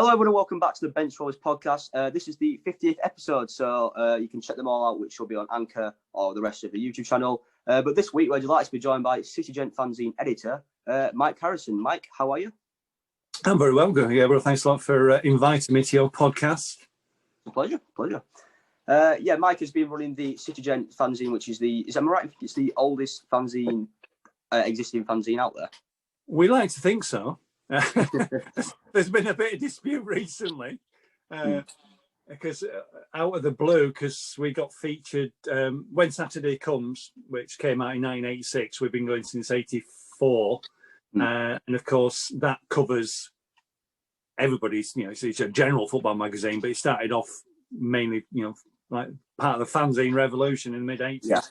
Hello everyone and welcome back to the Benchwarmers Podcast. This is the 50th episode, so you can check them all out, which will be on Anchor or the rest of the YouTube channel. But this week we're delighted to be joined by City Gent fanzine editor, Mike Harrison. Mike, how are you? I'm very well, Gabriel. Thanks a lot for inviting me to your podcast. Pleasure. Mike has been running the City Gent fanzine, which is am I right? It's the oldest fanzine, existing fanzine out there. We like to think so. There's been a bit of dispute recently because out of the blue, because we got featured When Saturday Comes, which came out in 1986. We've been going since 84. And of course that covers everybody's, it's a general football magazine, but it started off mainly, like part of the fanzine revolution in the mid-80s. Yeah.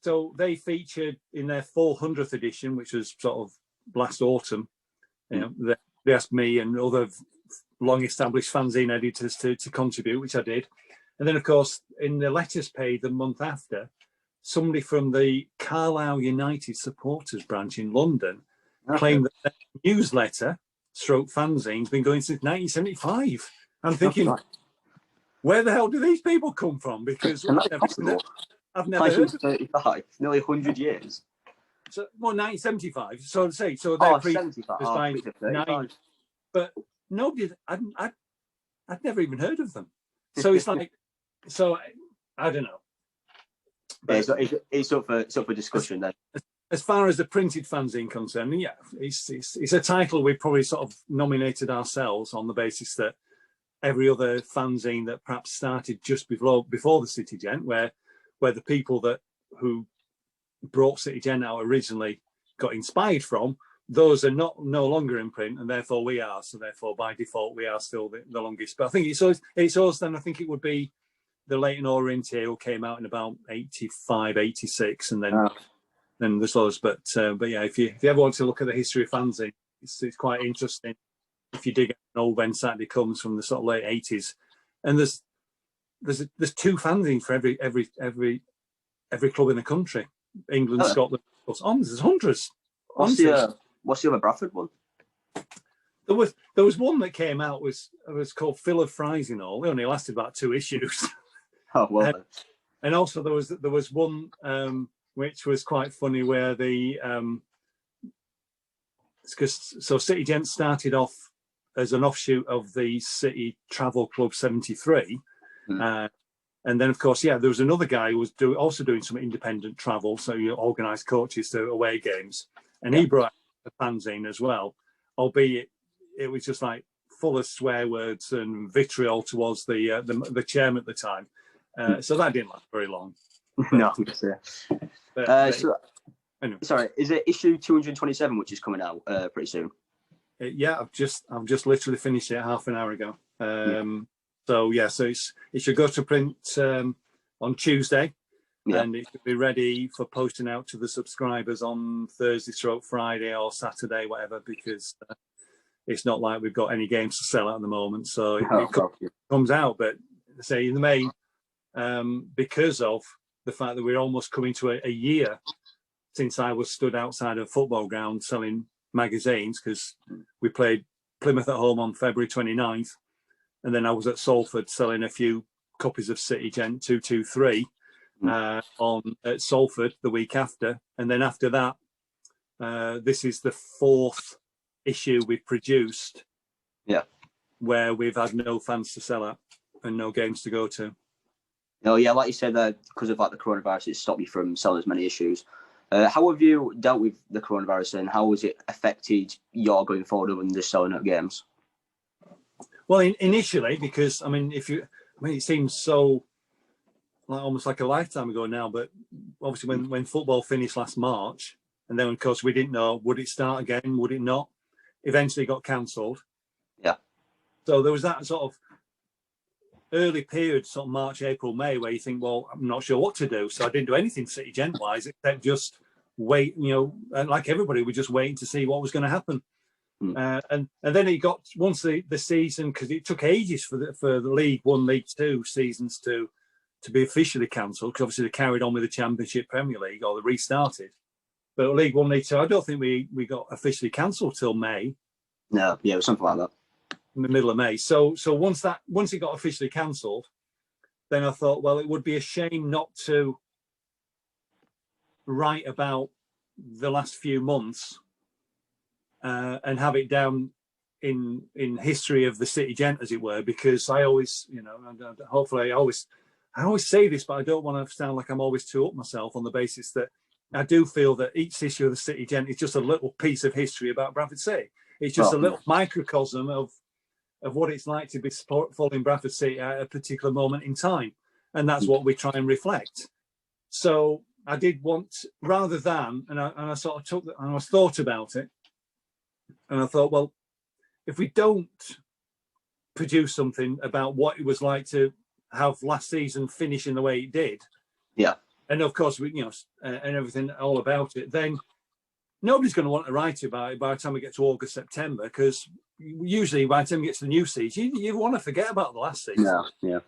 So they featured in their 400th edition, which was sort of last autumn. They asked me and other long-established fanzine editors to contribute, which I did. And then, of course, in the letters page the month after, somebody from the Carlisle United supporters branch in London claimed that their newsletter, stroke fanzine, has been going since 1975. I'm thinking, where the hell do these people come from? Because I've never heard of them. 35, nearly 100 years. So, 1975. So they're 75. But nobody, I'd never even heard of them. So it's like, I don't know. But it's up for discussion then. As far as the printed fanzine concerned, yeah, it's a title we probably sort of nominated ourselves on the basis that every other fanzine that perhaps started just before the City Gent, where the people who brought City Gent out originally got inspired from, those are no longer in print, and therefore we are. So therefore, by default, we are still the longest. But I think it's us. Then I think it would be the Leighton Orient, who came out in about 85, 86, and then there's those. But yeah, if you ever want to look at the history of fanzine, it's quite interesting. If you dig an old When Saturday Comes from the sort of late 80s, and there's two fanzines for every club in the country. England, Scotland, there's hundreds. What's the other Bradford one? There was one that came out was called Phil of Fries and all. It only lasted about 2 issues. Oh well. And also there was one which was quite funny where so City Gent started off as an offshoot of the City Travel Club 73. And then, of course, there was another guy who was also doing some independent travel, so you organised coaches to away games, and he brought a fanzine as well, albeit it was just like full of swear words and vitriol towards the chairman at the time. So that didn't last very long. No, anyway. Sorry, is it issue 227 which is coming out pretty soon? Yeah, I've just literally finished it half an hour ago. So it should go to print on Tuesday, and it should be ready for posting out to the subscribers on Thursday, Friday, or Saturday, whatever. Because it's not like we've got any games to sell at the moment, so it comes out. But say in the main, because of the fact that we're almost coming to a year since I was stood outside a football ground selling magazines, because we played Plymouth at home on February 29th. And then I was at Salford selling a few copies of City Gent 223 at Salford the week after. And then after that, this is the 4th issue we've produced. Yeah. Where we've had no fans to sell at and no games to go to. Oh, yeah, like you said, because of the coronavirus, it stopped you from selling as many issues. How have you dealt with the coronavirus, and how has it affected your going forward other than just selling at games? Well, initially, because it seems so almost like a lifetime ago now. But obviously, when football finished last March, and then of course we didn't know, would it start again? Would it not? Eventually, got cancelled. Yeah. So there was that sort of early period, sort of March, April, May, where you think, well, I'm not sure what to do. So I didn't do anything City Gent wise except just wait. And like everybody, we're just waiting to see what was going to happen. And then it got, once the season, because it took ages for the League One, League Two seasons to be officially cancelled, because obviously they carried on with the Championship, Premier League, or they restarted. But League One, League Two, I don't think we got officially cancelled till May. No, yeah, it was something like that. In the middle of May. So once it got officially cancelled, then I thought, well, it would be a shame not to write about the last few months and have it down in history of the City Gent, as it were, because I always, hopefully I always say this, but I don't want to sound like I'm always too up myself, on the basis that I do feel that each issue of the City Gent is just a little piece of history about Bradford City. It's just a little microcosm of what it's like to be following Bradford City at a particular moment in time. And that's what we try and reflect. So I did want, rather than, and I sort of took that, and I thought about it, and I thought, well, if we don't produce something about what it was like to have last season finish in the way it did, and of course we, and everything all about it, then nobody's going to want to write about it by the time we get to August, September, because usually by the time you get to the new season, you want to forget about the last season. Yeah.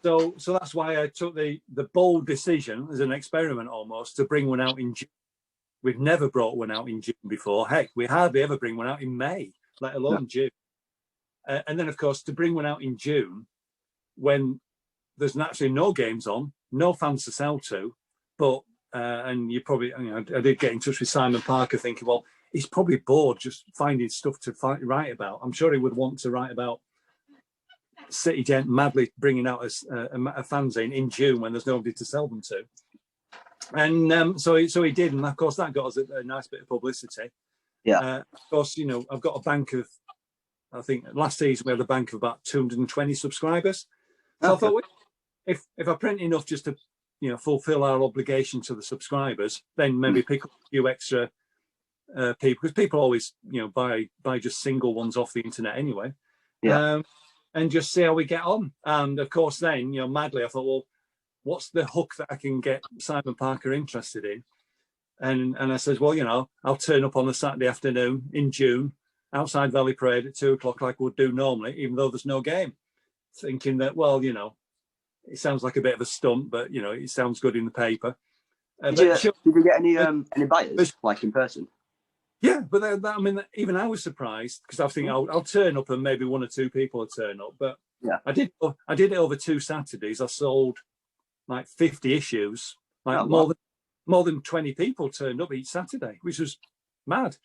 So that's why I took the bold decision, as an experiment almost, to bring one out in June. We've never brought one out in June before. Heck, we hardly ever bring one out in May, let alone June. And then, of course, to bring one out in June when there's naturally no games on, no fans to sell to, but and you probably, I did get in touch with Simon Parker, thinking, well, he's probably bored just finding stuff to write about. I'm sure he would want to write about City Gent madly bringing out a fanzine in June when there's nobody to sell them to. And so he did, and of course that got us a nice bit of publicity. Of course, I've got a bank of, I think last season we had a bank of about 220 subscribers. So I thought, if I print enough just to fulfill our obligation to the subscribers, then maybe pick up a few extra people, because people always buy just single ones off the internet anyway. And just see how we get on. And of course then, madly I thought, well, what's the hook that I can get Simon Parker interested in? And I says, well, I'll turn up on a Saturday afternoon in June outside Valley Parade at 2:00 like we would do normally, even though there's no game. Thinking that, well, it sounds like a bit of a stunt, but it sounds good in the paper. Did you get any buyers, like in person? Yeah, but I mean, even I was surprised, because I was thinking I'll turn up and maybe one or two people will turn up. But I did it over 2 Saturdays. I sold like 50 issues. Like more than 20 people turned up each Saturday, which was mad.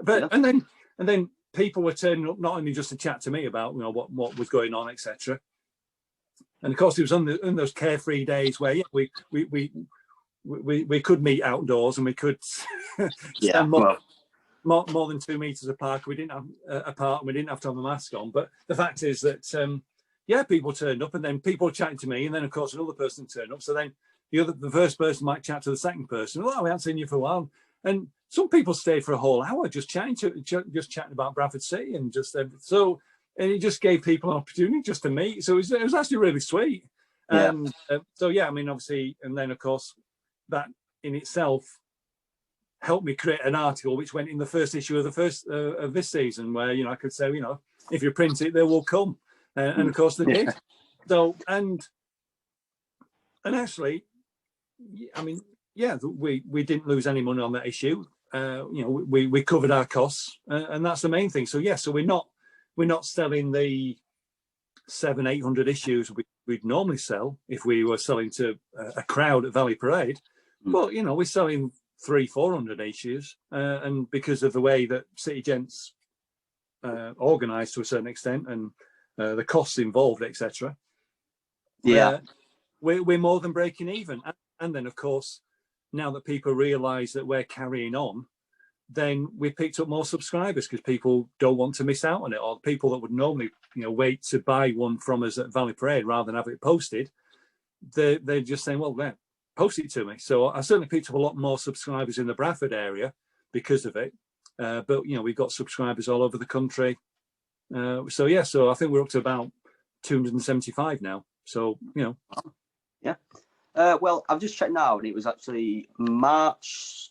But and then people were turning up not only just to chat to me about what was going on, etc. And of course, it was on those carefree days where we could meet outdoors and we could stand more than 2 meters apart. We didn't have and we didn't have to have a mask on. But the fact is that people turned up, and then people chatting to me, and then of course another person turned up. So then the first person might chat to the second person. Oh, we haven't seen you for a while. And some people stayed for a whole hour just chatting about Bradford City, and and it just gave people an opportunity just to meet. So it was actually really sweet. And I mean, obviously, and then of course that in itself helped me create an article which went in the first issue of this season, where I could say, if you print it, they will come, and of course they did. So and actually, I mean, we didn't lose any money on that issue. We covered our costs, and that's the main thing. So so we're not selling the 700-800 issues we'd normally sell if we were selling to a crowd at Valley Parade, but we're selling 300-400 issues, and because of the way that City Gent's organised to a certain extent, and the costs involved, etc. We're more than breaking even. And then, of course, now that people realise that we're carrying on, then we picked up more subscribers, because people don't want to miss out on it, or people that would normally wait to buy one from us at Valley Parade rather than have it posted, they're just saying, well, post it to me. So I certainly picked up a lot more subscribers in the Bradford area because of it. But we've got subscribers all over the country. So I think we're up to about 275 now. So well, I've just checked now, and it was actually March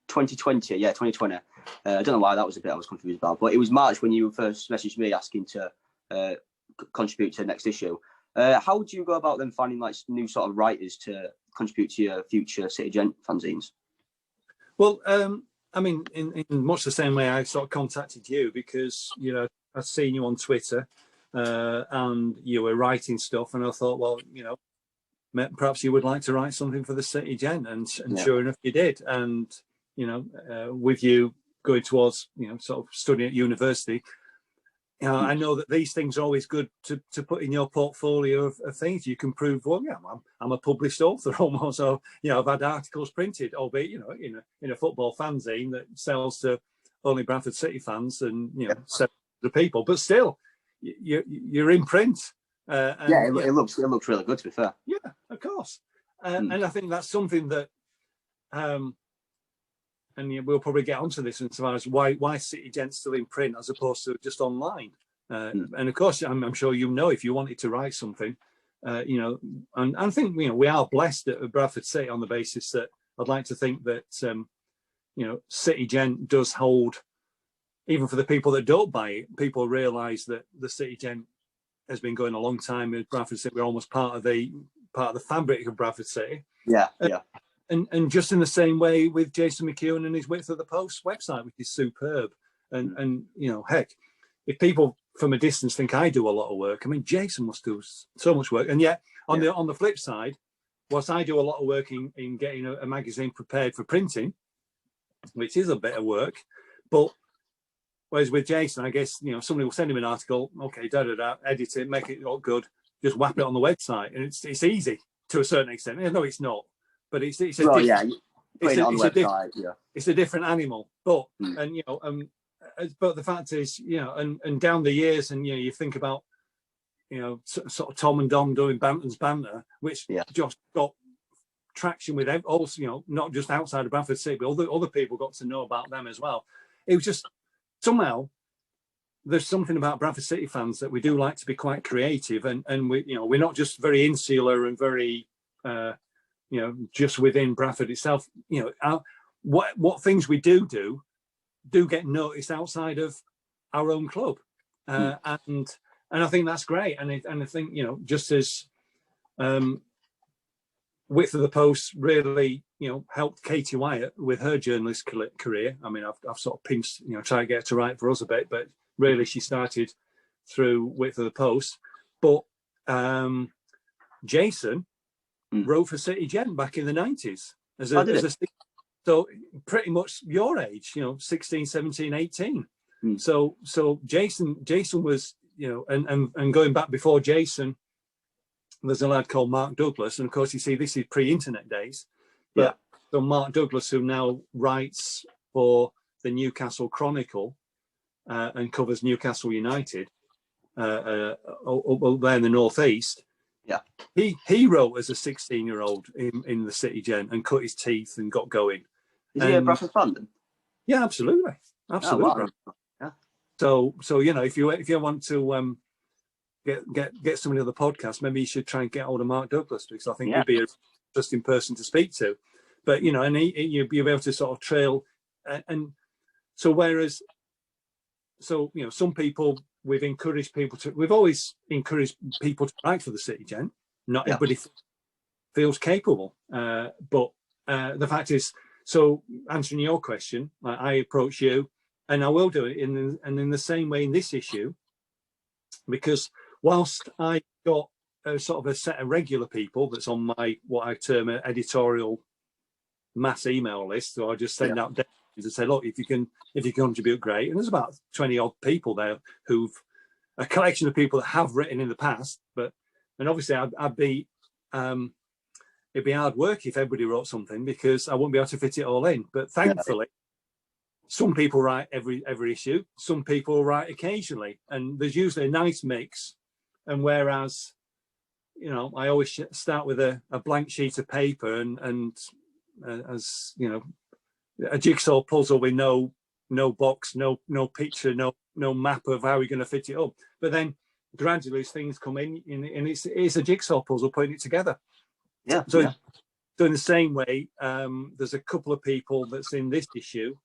2020. Yeah, 2020. I don't know why that was a bit I was confused about, but it was March when you first messaged me asking to contribute to the next issue. How would you go about then finding like new sort of writers to contribute to your future City Gent fanzines? Well, I mean, in much the same way I sort of contacted you because, you know, I'd seen you on Twitter and you were writing stuff, and I thought, well, you know, perhaps you would like to write something for the City Gent, and sure enough, you did. And you know, with you going towards, you know, sort of studying at university, you know, I know that these things are always good to put in your portfolio of things. You can prove, well, yeah, I'm a published author almost. So, you know, I've had articles printed, albeit, you know, in a football fanzine that sells to only Bradford City fans and, you know, 700 people, but still, you're in print. It looks really good, to be fair. Yeah, of course. And I think that's something that, and we'll probably get onto this as far as why City Gent still in print as opposed to just online. And of course, I'm sure you know, if you wanted to write something, you know, and I think, you know, we are blessed at Bradford City on the basis that I'd like to think that, you know, City Gent does hold, even for the people that don't buy it, people realise that the City Gent has been going a long time in Bradford City. We're almost part of the fabric of Bradford City. Yeah. And just in the same way with Jason McEwen and his Width of the Post website, which is superb. And you know, heck, if people from a distance think I do a lot of work, I mean, Jason must do so much work. And yet, on the flip side, whilst I do a lot of work in getting a magazine prepared for printing, which is a bit of work, but whereas with Jason, I guess, you know, somebody will send him an article, okay, edit it, make it look good, just whap it on the website, and it's easy to a certain extent. No, it's not, but it's a different animal. But and you know, but the fact is, you know, and down the years, and you know, you think about, you know, sort of Tom and Dom doing Bantam's Banter, which just got traction with also, you know, not just outside of Bradford City, but other people got to know about them as well. It was just somehow there's something about Bradford City fans that we do like to be quite creative, and we, you know, we're not just very insular and very you know, just within Bradford itself. You know, what things we do get noticed outside of our own club, and I think that's great. And I think, you know, just as Width of the Post really, you know, helped Katie Wyatt with her journalist career. I mean, I've sort of pinched, you know, tried to get her to write for us a bit, but really she started through Width of the Post. But Jason wrote for City Gent back in the 90s so pretty much your age, you know, 16, 17, 18. So Jason was, you know, and going back before Jason, there's a lad called Mark Douglas, and of course, you see, this is pre-internet days. But so Mark Douglas, who now writes for the Newcastle Chronicle and covers Newcastle United there in the northeast. Yeah, he wrote as a 16-year-old in the City Gent and cut his teeth and got going. Is he a Bradford fan then? Yeah, absolutely. Oh, wow. Yeah. So you know, if you want to get somebody on the podcast, maybe you should try and get hold of Mark Douglas, because I think he'd be an interesting person to speak to. But you know, and you'd be able to sort of trail, and so whereas, so you know, some people we've always encouraged people to write for the City Gent. Not everybody feels capable, but the fact is, so answering your question, I approach you, and I will do it in the same way in this issue, because whilst I got a sort of a set of regular people that's on my, what I term an editorial mass email list, so I just send out and say, look, if you can contribute, great. And there's about 20 odd people there who've a collection of people that have written in the past, and obviously I'd be it'd be hard work if everybody wrote something, because I wouldn't be able to fit it all in. But thankfully, some people write every issue, some people write occasionally, and there's usually a nice mix. And whereas, you know, I always start with a blank sheet of paper and as you know, a jigsaw puzzle with no box, no picture, no map of how we're going to fit it up. But then gradually as things come in, and it's a jigsaw puzzle putting it together. So in the same way, there's a couple of people that's in this issue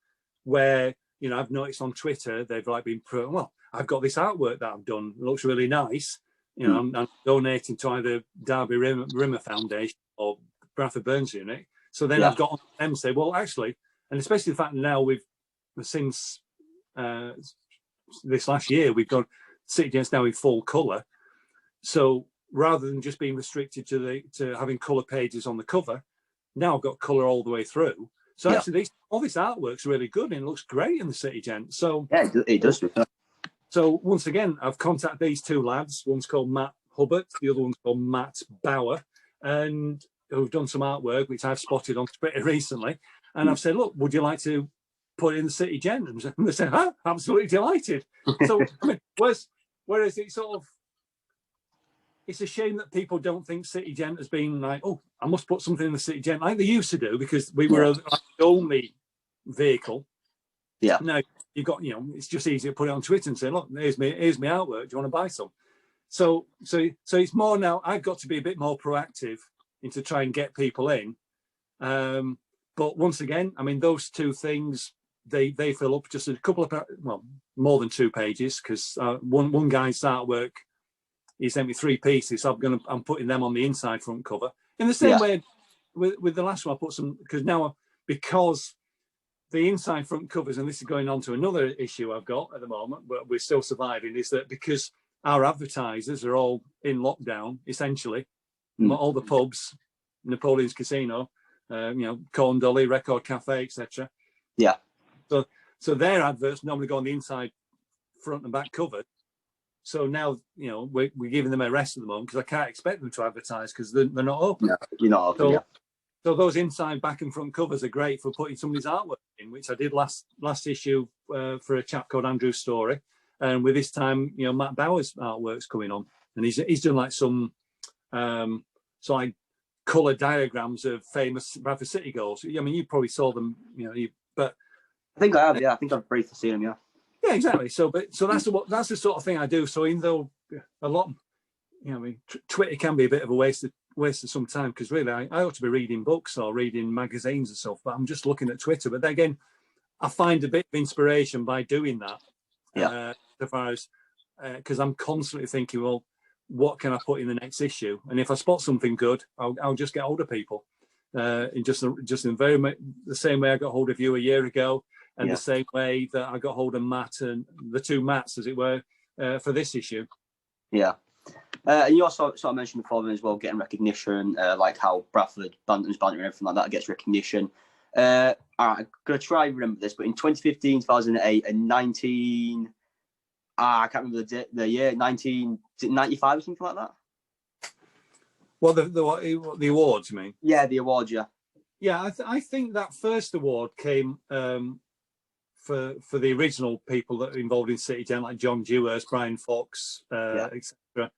where, you know, I've noticed on Twitter, they've like been well, I've got this artwork that I've done, it looks really nice. You know, I'm donating to either Derby Rimmer Foundation or Bradford Burns Unit. So then I've got them say, well, actually, and especially the fact that now since this last year, we've got City Gents now in full colour. So rather than just being restricted to having colour pages on the cover, now I've got colour all the way through. So actually, all this artwork's really good and it looks great in the City Gent. So yeah, it does. So once again, I've contacted these two lads. One's called Matt Hubbard, the other one's called Matt Bauer, and who've done some artwork which I've spotted on Twitter recently. And I've said, look, would you like to put it in the City Gent? And they said, absolutely delighted. So I mean, whereas it's sort of, it's a shame that people don't think City Gent has been like, oh, I must put something in the City Gent like they used to do, because we were the only vehicle. Yeah. Now you've got, it's just easy to put it on Twitter and say, look, here's my artwork. Do you want to buy some? So it's more now. I've got to be a bit more proactive into try and get people in. But once again, I mean, those two things, they fill up just a couple of, more than 2 pages, because one guy's artwork, he sent me 3 pieces. So I'm putting them on the inside front cover. In the same way with the last one, I put some, because the inside front covers, and this is going on to another issue I've got at the moment, but we're still surviving, is that because our advertisers are all in lockdown, essentially, all the pubs, Napoleon's Casino, Corn Dolly, Record Cafe, etc. Yeah. So their adverts normally go on the inside front and back covered. So now, we're giving them a rest at the moment, because I can't expect them to advertise because they're not open. No, you're not open, So those inside, back and front covers are great for putting somebody's artwork in, which I did last issue for a chap called Andrew Story. And with this time, Matt Bauer's artwork's coming on. And he's done like some like colour diagrams of famous Bradford City goals. I mean, you probably saw them, but I think I have, I think I've briefly seen them, Yeah, exactly. So that's the sort of thing I do. So even though a lot, Twitter can be a bit of a waste of some time, because really I ought to be reading books or reading magazines and stuff, but I'm just looking at Twitter. But then again, I find a bit of inspiration by doing that. As far as because I'm constantly thinking, well, what can I put in the next issue? And if I spot something good, I'll just get hold of people. In just in the same way I got hold of you a year ago, and the same way that I got hold of Matt and the two Matts, as it were, for this issue. Yeah. And you also sort of mentioned before as well, getting recognition, like how Bradford Bantam's banter and everything like that gets recognition. All right, I'm going to try and remember this, but in 2015, 2008, and I can't remember the year, 1995 or something like that? Well, the awards, you mean? Yeah, the awards, yeah. Yeah, I think that first award came for the original people that were involved in City Gent, like John Dewhurst, Brian Fox, etc.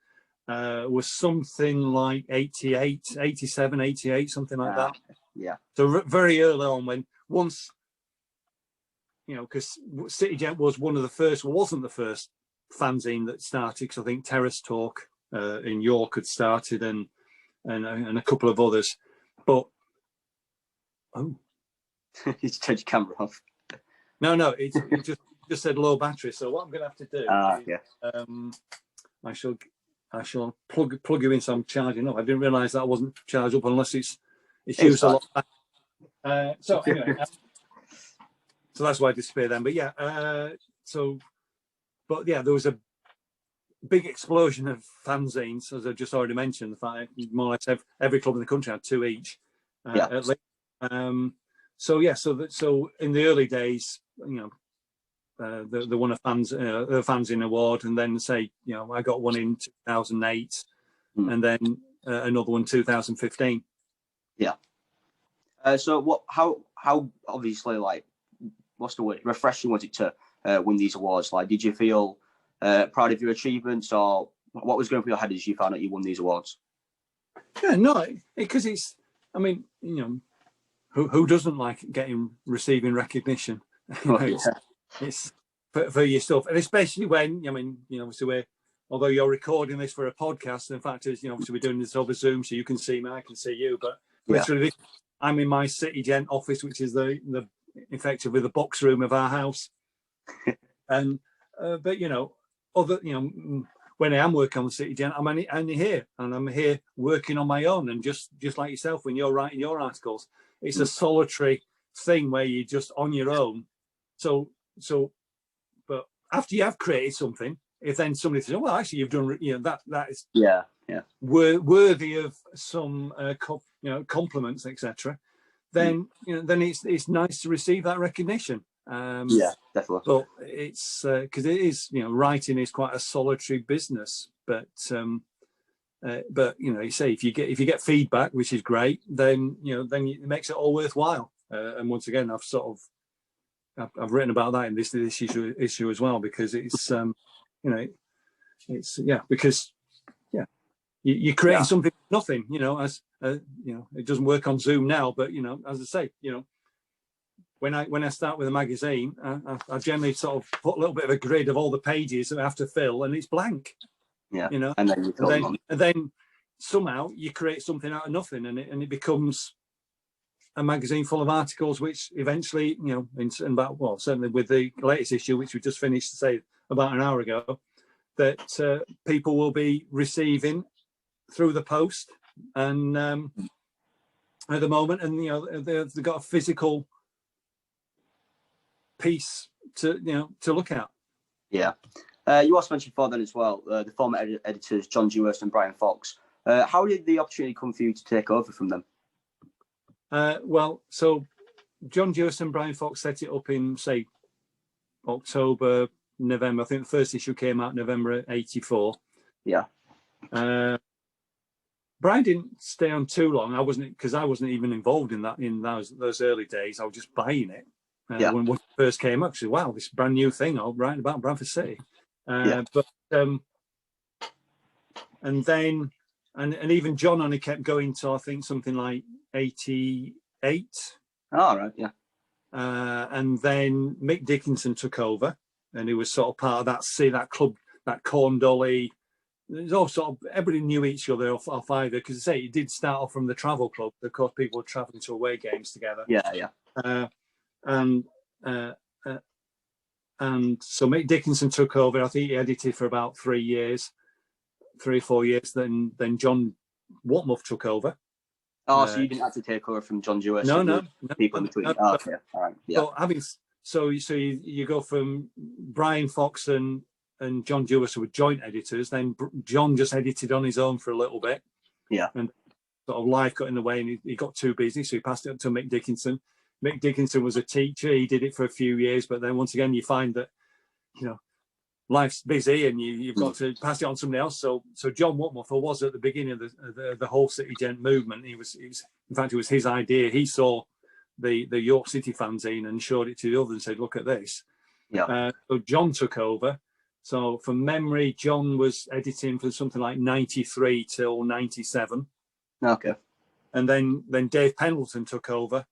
Was something like 88, 87, 88, something like that. Yeah. So very early on, once, because City Gent was wasn't the first fanzine that started, because I think Terrace Talk in York had started, and a couple of others. But, you turned your camera off. No, it just said low battery. So what I'm going to have to do is, I shall plug you in, so I'm charging up. I didn't realise that I wasn't charged up unless it's used a lot. So anyway, so that's why I disappeared then. But yeah, there was a big explosion of fanzines, as I just already mentioned. The fact more or less every club in the country had 2 each. At least. So in the early days, they won a fanzine award, and then I got one in 2008, and then another one 2015. Yeah. So how obviously, like, what's the word? Refreshing was it to win these awards? Like, did you feel proud of your achievements, or what was going through your head as you found out you won these awards? Yeah, no, because it's. I mean, who doesn't like receiving recognition? It's for your stuff, and especially when obviously although you're recording this for a podcast, in fact, obviously we're doing this over Zoom, so you can see me, I can see you, but literally, I'm in my City Gent office, which is the effectively the box room of our house, and but when I am working on the City Gent, I'm only here, and I'm here working on my own, and just like yourself when you're writing your articles, it's a solitary thing where you're just on your own. But after you have created something, if then somebody says, "Oh, well, actually, you've done," that is worthy of some compliments, etc. Then then it's nice to receive that recognition. Definitely. But it's because it is, writing is quite a solitary business. But you say if you get feedback, which is great, then then it makes it all worthwhile. And once again, I've written about that in this issue as well, because it's because you're creating something from nothing. As it doesn't work on Zoom now, but as I say, when I start with a magazine, I generally sort of put a little bit of a grid of all the pages that I have to fill, and it's blank. Yeah. And then somehow you create something out of nothing, and it becomes a magazine full of articles, which eventually, certainly with the latest issue, which we just finished to say about an hour ago, that people will be receiving through the post, and at the moment, and they've got a physical piece to look at. Yeah. You also mentioned before then as well, the former editors John Dewhurst and Brian Fox. How did the opportunity come for you to take over from them? So John Dewhurst and Brian Fox set it up in, say, October, November. I think the first issue came out November '84. Yeah. Brian didn't stay on too long. I wasn't even involved in those early days. I was just buying it when it first came up. So, wow, this brand new thing I'll write about Bradford City. But and then and even John only kept going to, I think, something like 88. Oh, right, yeah. And then Mick Dickinson took over, and he was sort of part of that club, that Corn Dolly. There's all sort of, everybody knew each other off either, because it did start off from the travel club. Of course, people were traveling to away games together. Yeah. And so Mick Dickinson took over. I think he edited for about 3 or 4 years. Then John Watmuff took over. Oh, so you didn't actually take over from John Dewhurst? No. People in between. Okay, all right. Yeah. So you go from Brian Fox and John Dewhurst, who were joint editors. Then John just edited on his own for a little bit. Yeah. And sort of life got in the way, and he got too busy, so he passed it up to Mick Dickinson. Mick Dickinson was a teacher. He did it for a few years, but then once again, you find that, life's busy and you've got to pass it on to somebody else. So John Watmuff was at the beginning of the whole City Gent movement. He was, in fact, it was his idea. He saw the York City fanzine and showed it to the others and said, "Look at this." Yeah. So John took over. So from memory, John was editing from something like 93 till 97. Okay. And then Dave Pendleton took over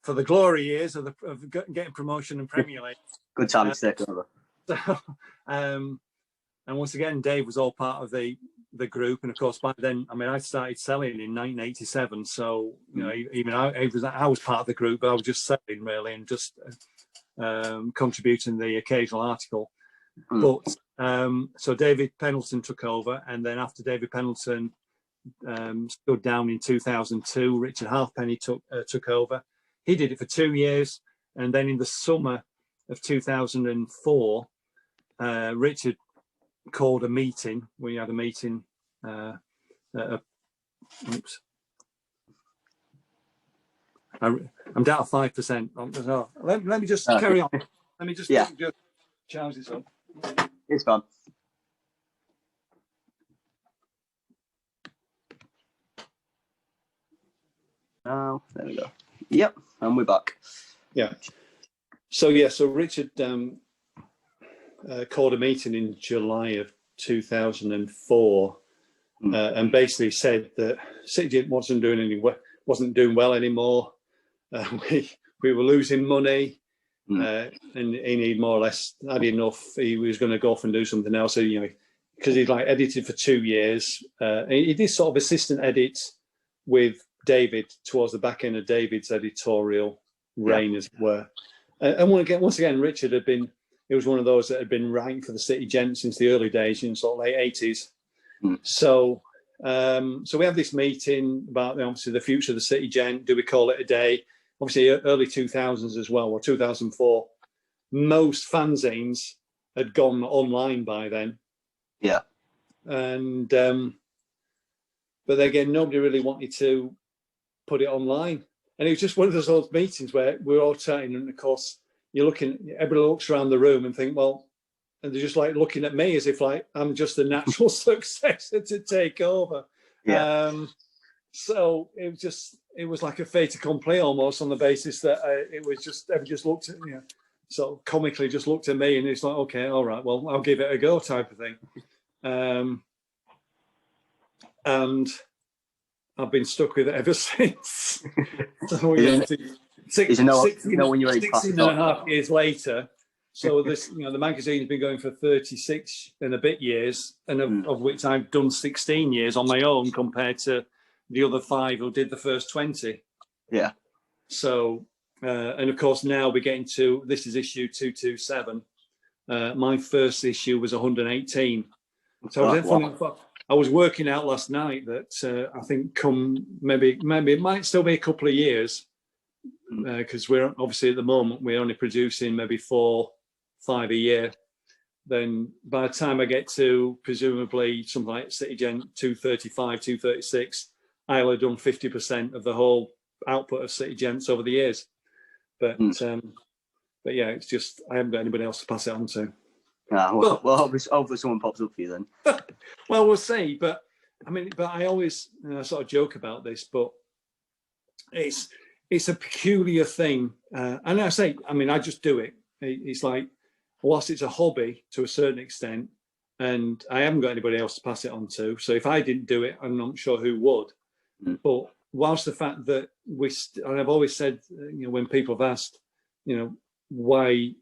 for the glory years of getting promotion and Premier League. Good time to take over. So, and once again, Dave was all part of the group, and of course by then, I started selling in 1987. So even I was part of the group, but I was just selling really and just contributing the occasional article. But so David Pendleton took over, and then after David Pendleton stood down in 2002, Richard Halfpenny took over. He did it for 2 years, and then in the summer of 2004, Richard called a meeting. We had a meeting. Oops. I'm down to 5%. Let me just carry on. Let me just charge this up. It's fun. Oh, there we go. Yep, and we're back. Yeah. So Richard called a meeting in July of 2004, and basically said that City Gent wasn't doing well anymore. We were losing money, and he needed more or less had enough. He was going to go off and do something else. So, because he'd edited for 2 years, he did sort of assistant edits with David towards the back end of David's editorial reign, as it were. And once again, Richard he was one of those that had been writing for the City Gent since the early days, in sort of late 80s. So we have this meeting about obviously the future of the City Gent. Do we call it a day? obviously early 2000s as well, or 2004, most fanzines had gone online by then. Yeah. And but again, nobody really wanted to put it online. And it was just one of those old meetings where we're all chatting, and of course you're looking, everybody looks around the room and think, well, and they're just like looking at me as if like I'm just a natural successor to take over. Yeah. So it was like a fait accompli almost, on the basis that it was just, everybody just looked at, sort of comically just looked at me, and it's like, okay, all right, well, I'll give it a go type of thing. And I've been stuck with it ever since. So, when you're 16 and a half years later. So this, the magazine's been going for 36 and a bit years, and of which I've done 16 years on my own, compared to the other 5 who did the first 20. Yeah. So, and of course now we're getting to, this is issue 227. My first issue was 118. So I was working out last night that I think maybe it might still be a couple of years, because we're obviously at the moment we're only producing maybe 4-5 a year. Then by the time I get to presumably something like City Gent 235, 236, I'll have done 50% of the whole output of City Gents over the years. But yeah, it's just I haven't got anybody else to pass it on to. Well, hopefully someone pops up for you then. Well, we'll see. But I mean, I always sort of joke about this, but it's a peculiar thing. And I say, I mean, I just do it. It's like, whilst it's a hobby to a certain extent, and I haven't got anybody else to pass it on to. So if I didn't do it, I'm not sure who would. But whilst the fact that and I've always said, when people have asked, why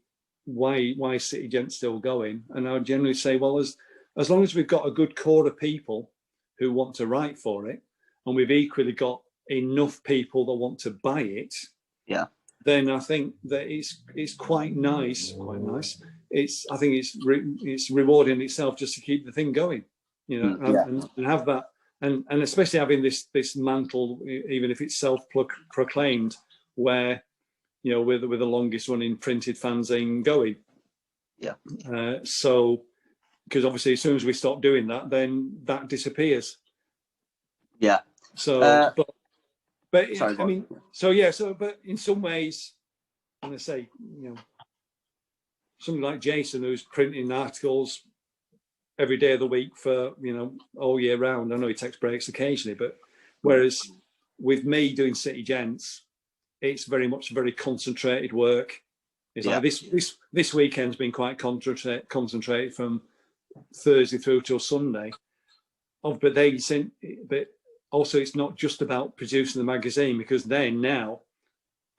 City Gent still going, and I would generally say, well, as long as we've got a good core of people who want to write for it, and we've equally got enough people that want to buy it, then I think that it's quite nice. I think it's rewarding itself just to keep the thing going, and have that, and especially having this mantle, even if it's self-proclaimed, where we're the longest running printed fanzine going. Yeah. So, because obviously as soon as we stop doing that, then that disappears. Yeah. So, but sorry, I mean, but in some ways, and I say, something like Jason, who's printing articles every day of the week for, all year round. I know he takes breaks occasionally, but whereas with me doing City Gents, it's very much very concentrated work. It's like this weekend's been quite concentrated from Thursday through till Sunday. But also it's not just about producing the magazine, because then now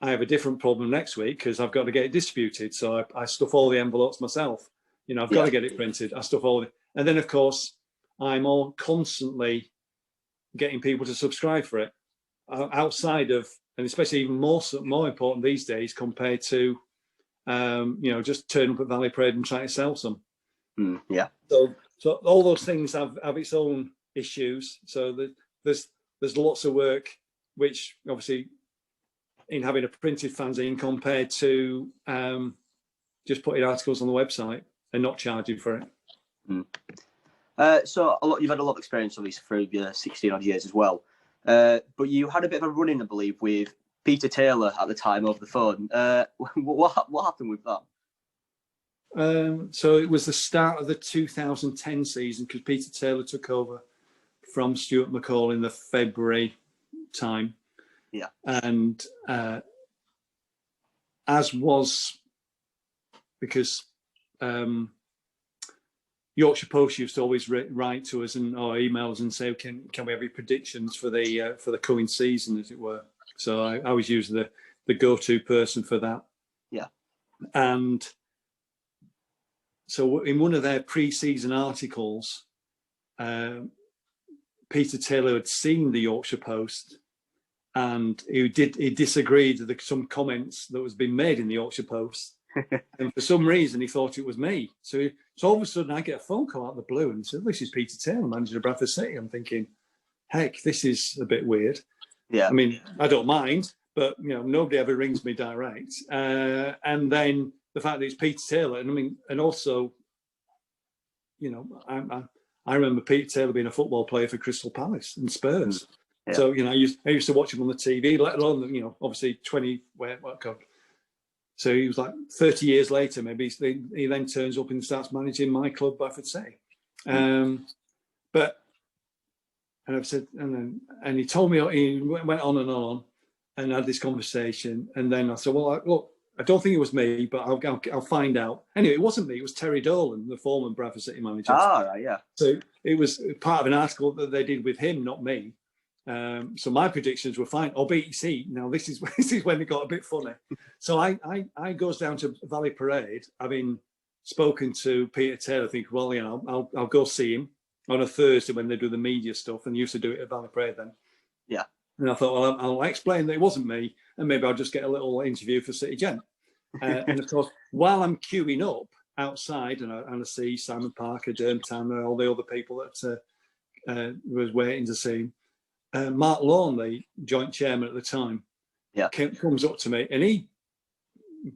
I have a different problem next week, because I've got to get it distributed. So I stuff all the envelopes myself. I've got to get it printed. I stuff all and then of course I'm all constantly getting people to subscribe for it outside of, and especially even more important these days compared to, just turn up at Valley Parade and try to sell some. So all those things have its own issues. So there's lots of work, which obviously in having a printed fanzine compared to just putting articles on the website and not charging for it. So you've had a lot of experience, obviously, through your 16 odd years as well. But you had a bit of a run-in, I believe, with Peter Taylor at the time over the phone. What happened with that? So it was the start of the 2010 season, because Peter Taylor took over from Stuart McCall in the February time. Yeah. And as was, because Yorkshire Post used to always write to us or email us and say, can we have your predictions for the coming season, as it were. So I was usually the go-to person for that. Yeah. And so in one of their pre-season articles, Peter Taylor had seen the Yorkshire Post, and he disagreed with some comments that was being made in the Yorkshire Post. And for some reason, he thought it was me. So all of a sudden, I get a phone call out of the blue and said, "This is Peter Taylor, manager of Bradford City." I'm thinking, heck, this is a bit weird. Yeah. I mean, I don't mind, but nobody ever rings me direct. And then the fact that it's Peter Taylor, and also, I remember Peter Taylor being a football player for Crystal Palace and Spurs. Yeah. So I used to watch him on the TV, let alone obviously 20. So he was like 30 years later, maybe he then turns up and starts managing my club, Bradford City. And I've said, and he told me, he went on and had this conversation. And then I said, well, look, I don't think it was me, but I'll find out. Anyway, it wasn't me. It was Terry Dolan, the former Bradford City manager. Right, yeah. So it was part of an article that they did with him, not me. So my predictions were fine. BTC. Now this is when it got a bit funny. So I goes down to Valley Parade, having spoken to Peter Taylor, think, well, I'll go see him on a Thursday when they do the media stuff, and used to do it at Valley Parade then. Yeah. And I thought, well, I'll explain that it wasn't me, and maybe I'll just get a little interview for City Gent. And of course, while I'm queuing up outside, and I see Simon Parker, Derm Tanner, all the other people that was waiting to see him, Mark Lawn, the joint chairman at the time, comes up to me, and he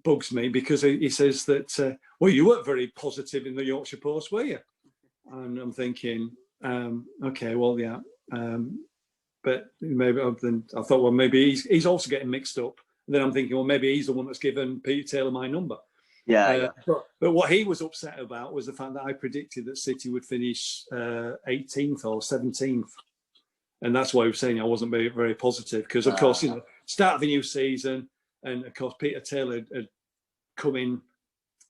bugs me because he says that, well, you weren't very positive in the Yorkshire Post, were you? And I'm thinking, okay, well, yeah. But maybe I thought, well, maybe he's also getting mixed up. And then I'm thinking, well, maybe he's the one that's given Peter Taylor my number. Yeah. But what he was upset about was the fact that I predicted that City would finish 18th or 17th. And that's why he was saying I wasn't very, very positive. Because, of course, start of a new season. And, of course, Peter Taylor had come in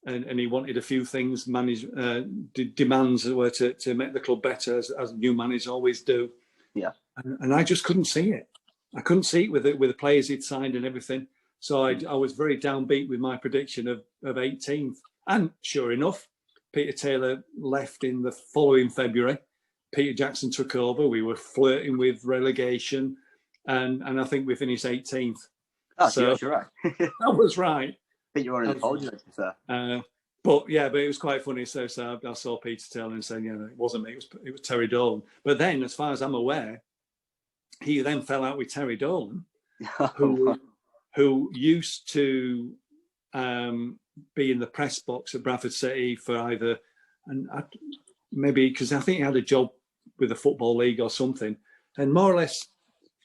and he wanted a few things, demands were to make the club better, as new managers always do. Yeah. And I just couldn't see it. I couldn't see it with the players he'd signed and everything. So I was very downbeat with my prediction of 18th. And sure enough, Peter Taylor left in the following February. Peter Jackson took over. We were flirting with relegation. And I think we finished 18th. So you're right. I was right. I think you were in the podium, but it was quite funny. So I saw Peter Taylor and saying, it wasn't me, it was Terry Dolan. But then, as far as I'm aware, he then fell out with Terry Dolan, who used to be in the press box at Bradford City for either, maybe because I think he had a job with the Football League or something, and more or less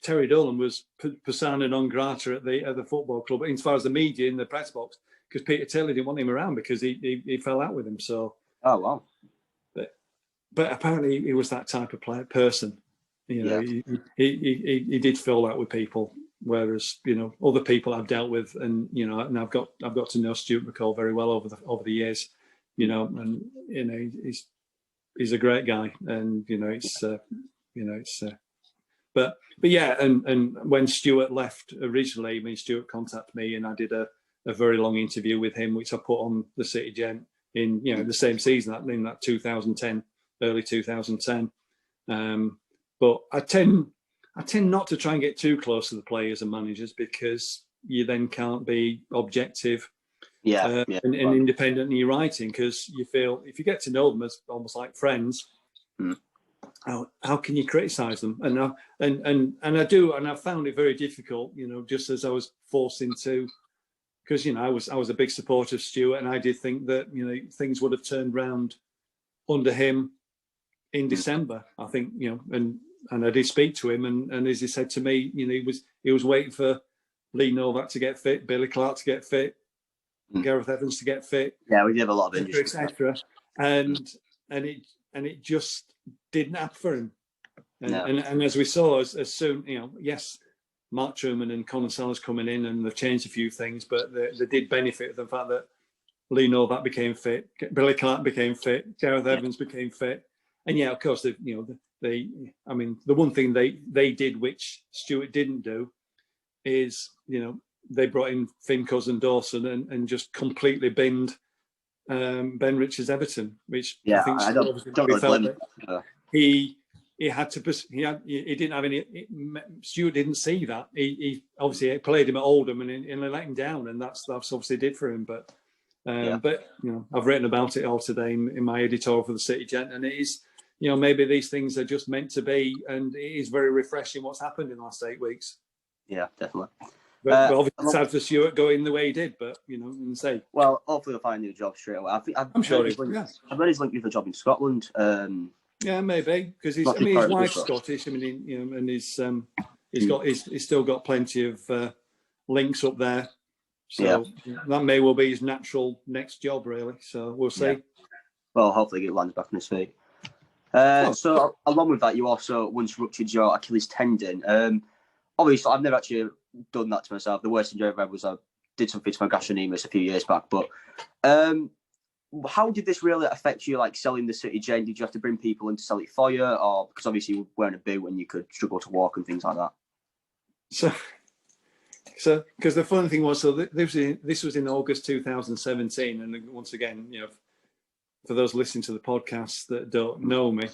Terry Dolan was persona non grata at the football club, as far as the media in the press box, because Peter Taylor didn't want him around because he fell out with him. So, oh wow! But apparently he was that type of person. He did fall out with people, whereas other people I've dealt with, and and I've got to know Stuart McCall very well over the years, and he's a great guy, and But yeah, and when Stuart left originally, Stuart contacted me, and I did a very long interview with him, which I put on the City Gent in the same season, in that 2010, early 2010. But I tend not to try and get too close to the players and managers, because you then can't be objective, and independent in your writing, because you feel if you get to know them as almost like friends. How can you criticise them? And I do, and I found it very difficult, just as I was forced into, because I was a big supporter of Stuart, and I did think that things would have turned round under him in December. I think and I did speak to him, and as he said to me, he was waiting for Lee Novak to get fit, Billy Clark to get fit, Gareth Evans to get fit. Yeah, we did have a lot of injuries, etc. And it just didn't happen for him. And as we saw, as soon, yes, Mark Truman and Conor Sellers coming in, and they've changed a few things, but they did benefit from the fact that Lee Novak became fit, Billy Clark became fit, Gareth Evans became fit. And of course, the one thing they did, which Stuart didn't do, is, they brought in Finn Cousin-Dawson and just completely binned Ben Richards Everton, which I think he had to. He didn't have any. Stuart didn't see that. He obviously played him at Oldham and he let him down, and that's obviously did for him. But I've written about it all today in my editorial for the City Gent, and it is, maybe these things are just meant to be, and it is very refreshing what's happened in the last 8 weeks. Yeah, definitely. But obviously, sad for Stuart going the way he did. But and say, well, hopefully he'll find a new job straight away. I'm sure he. I've read he's linked with a job in Scotland. Yeah, maybe because his wife's Scottish. I mean, and he's still got plenty of links up there. So that may well be his natural next job, really. So we'll see. Yeah. Well, hopefully he lands back on his feet. So along with that, you also once ruptured your Achilles tendon. Obviously, I've never actually done that to myself. The worst injury I've had was I did something to my gastrocnemius a few years back. But how did this really affect you, like selling the City Gent? Did you have to bring people in to sell it for you? Or because obviously you were wearing a boot and you could struggle to walk and things like that? So because the funny thing was, this was in August 2017. And once again, for those listening to the podcast that don't know me,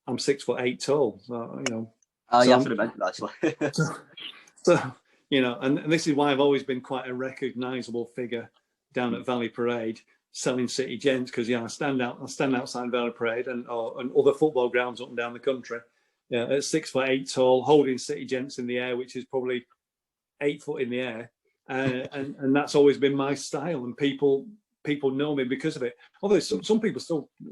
I'm 6'8" tall. So, yeah, I should have mentioned that, actually. so, and this is why I've always been quite a recognisable figure down at Valley Parade, selling City Gents, because I stand outside Valley Parade and other football grounds up and down the country. Yeah, at 6'8" tall, holding City Gents in the air, which is probably 8 foot in the air, and that's always been my style, and people know me because of it. Although some people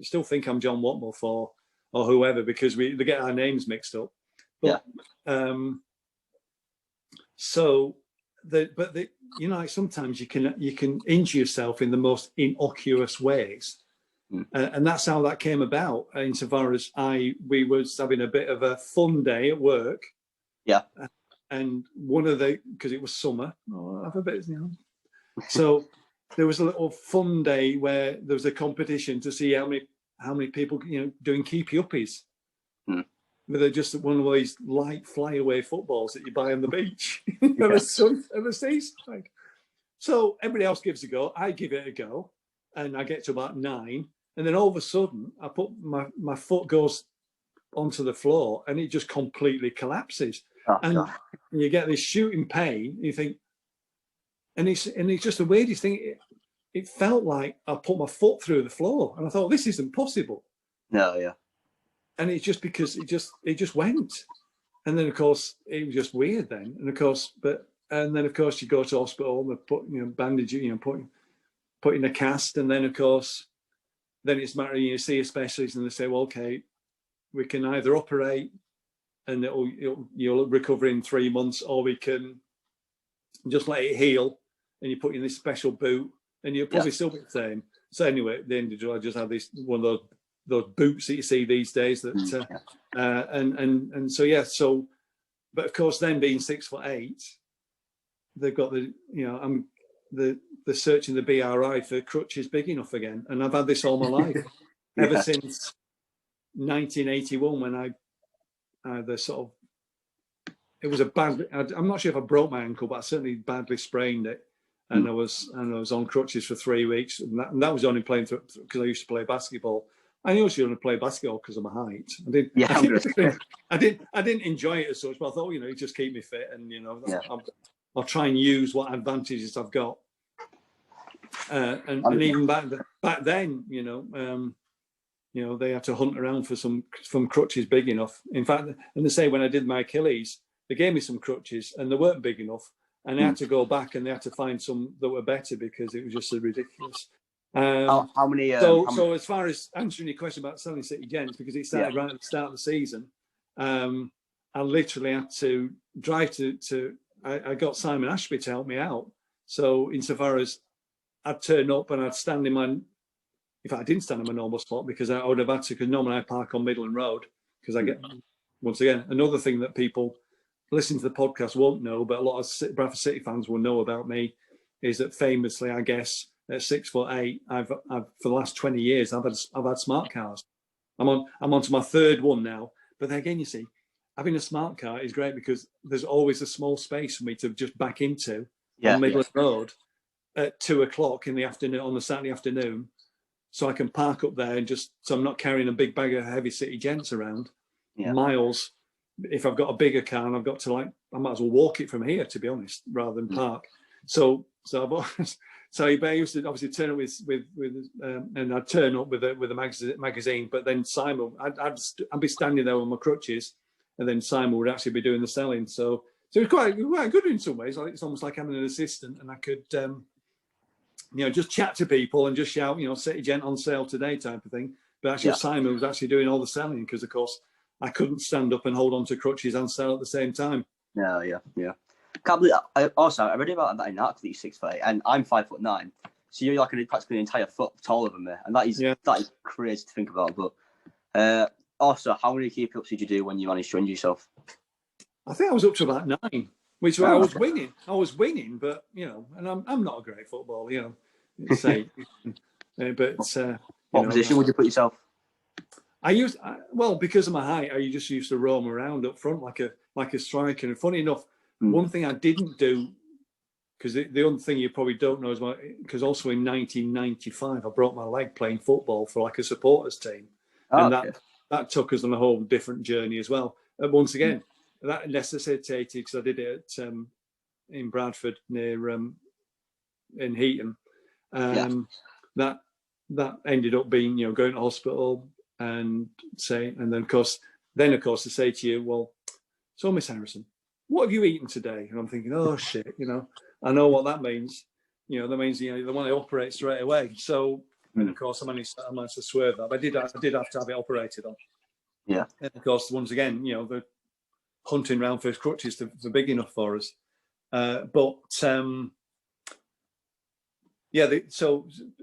still think I'm John Watmouth or whoever because they get our names mixed up. But, like sometimes you can injure yourself in the most innocuous ways, and that's how that came about. Insofar as we was having a bit of a fun day at work, and because it was summer, I'll have a bit, so there was a little fun day where there was a competition to see how many people doing keepy uppies. They're just one of these light flyaway footballs that you buy on the beach. Ever see? So everybody else gives a go. I give it a go, and I get to about 9, and then all of a sudden, I put my foot goes onto the floor, and it just completely collapses, and you get this shooting pain. You think, and it's just the weirdest thing. It felt like I put my foot through the floor, and I thought this isn't possible. No, yeah. And it's just because it just went, and then of course it was just weird then, and then of course you go to hospital and they put bandage, put in a cast, and then of course then it's a matter you see a specialist and they say, well, okay, we can either operate and you'll recover in 3 months, or we can just let it heal and you put in this special boot and you'll probably still be the same. So anyway, at the end of July, I just had one of those boots that you see these days that so but of course then being 6'8", they've got they're searching the BRI for crutches big enough again, and I've had this all my life ever since 1981 when it was a bad, I'm not sure if I broke my ankle, but I certainly badly sprained it, and I was on crutches for 3 weeks, and that was only playing because I used to play basketball. I usually only play basketball because of my height. I didn't enjoy it as such, but I thought, it just keep me fit, and I'll try and use what advantages I've got. And even back then, they had to hunt around for some crutches big enough. In fact, and they say when I did my Achilles, they gave me some crutches and they weren't big enough, and they had to go back and they had to find some that were better because it was just so ridiculous. How many? So as far as answering your question about selling City Gents, because it started right at the start of the season, I literally had to drive to I got Simon Ashby to help me out. So insofar as I'd turn up and I'd stand in my, in fact I didn't stand in my normal spot because I would have had to, because normally I park on Midland Road, because I get, once again, another thing that people listening to the podcast won't know, but a lot of Bradford City fans will know about me, is that famously, I guess, at 6'8", I've for the last 20 years I've had smart cars. I'm onto my third one now. But then again, you see, having a smart car is great because there's always a small space for me to just back into on Midland Road at 2:00 in the afternoon on a Saturday afternoon, so I can park up there and so I'm not carrying a big bag of heavy City Gents around miles. If I've got a bigger car and I've got to I might as well walk it from here, to be honest, rather than park. So I used to obviously turn up with and I'd turn up with a magazine, but then Simon, I'd be standing there with my crutches, and then Simon would actually be doing the selling. So So it was quite good in some ways. Like, it's almost like having an assistant, and I could, just chat to people and just shout, City Gent on sale today type of thing. But actually, Simon was actually doing all the selling because, of course, I couldn't stand up and hold on to crutches and sell at the same time. Yeah. Can't believe I read about that in an article that you're 6'8", and I'm 5'9", so you're like practically an entire foot taller than me, and that is crazy to think about. But also, how many keep-ups did you do when you managed to injure yourself? I think I was up to about 9, which I was winning. I was winning, but and I'm not a great footballer, say. But what position would you put yourself? Because of my height, I just used to roam around up front like a striker. And funny enough, one thing I didn't do, because the other thing you probably don't know is because also in 1995 I broke my leg playing football for like a supporters team, that took us on a whole different journey as well. And once again, that necessitated, because I did it at, in Bradford near in Heaton, that ended up being going to hospital and then of course they say to you, well, so Miss Harrison, what have you eaten today? And I'm thinking, oh shit, I know what that means. That means they want to operate straight away. So and of course I managed to swerve that. But I did have to have it operated on. Yeah. And of course, once again, the hunting round for crutches to big enough for us. So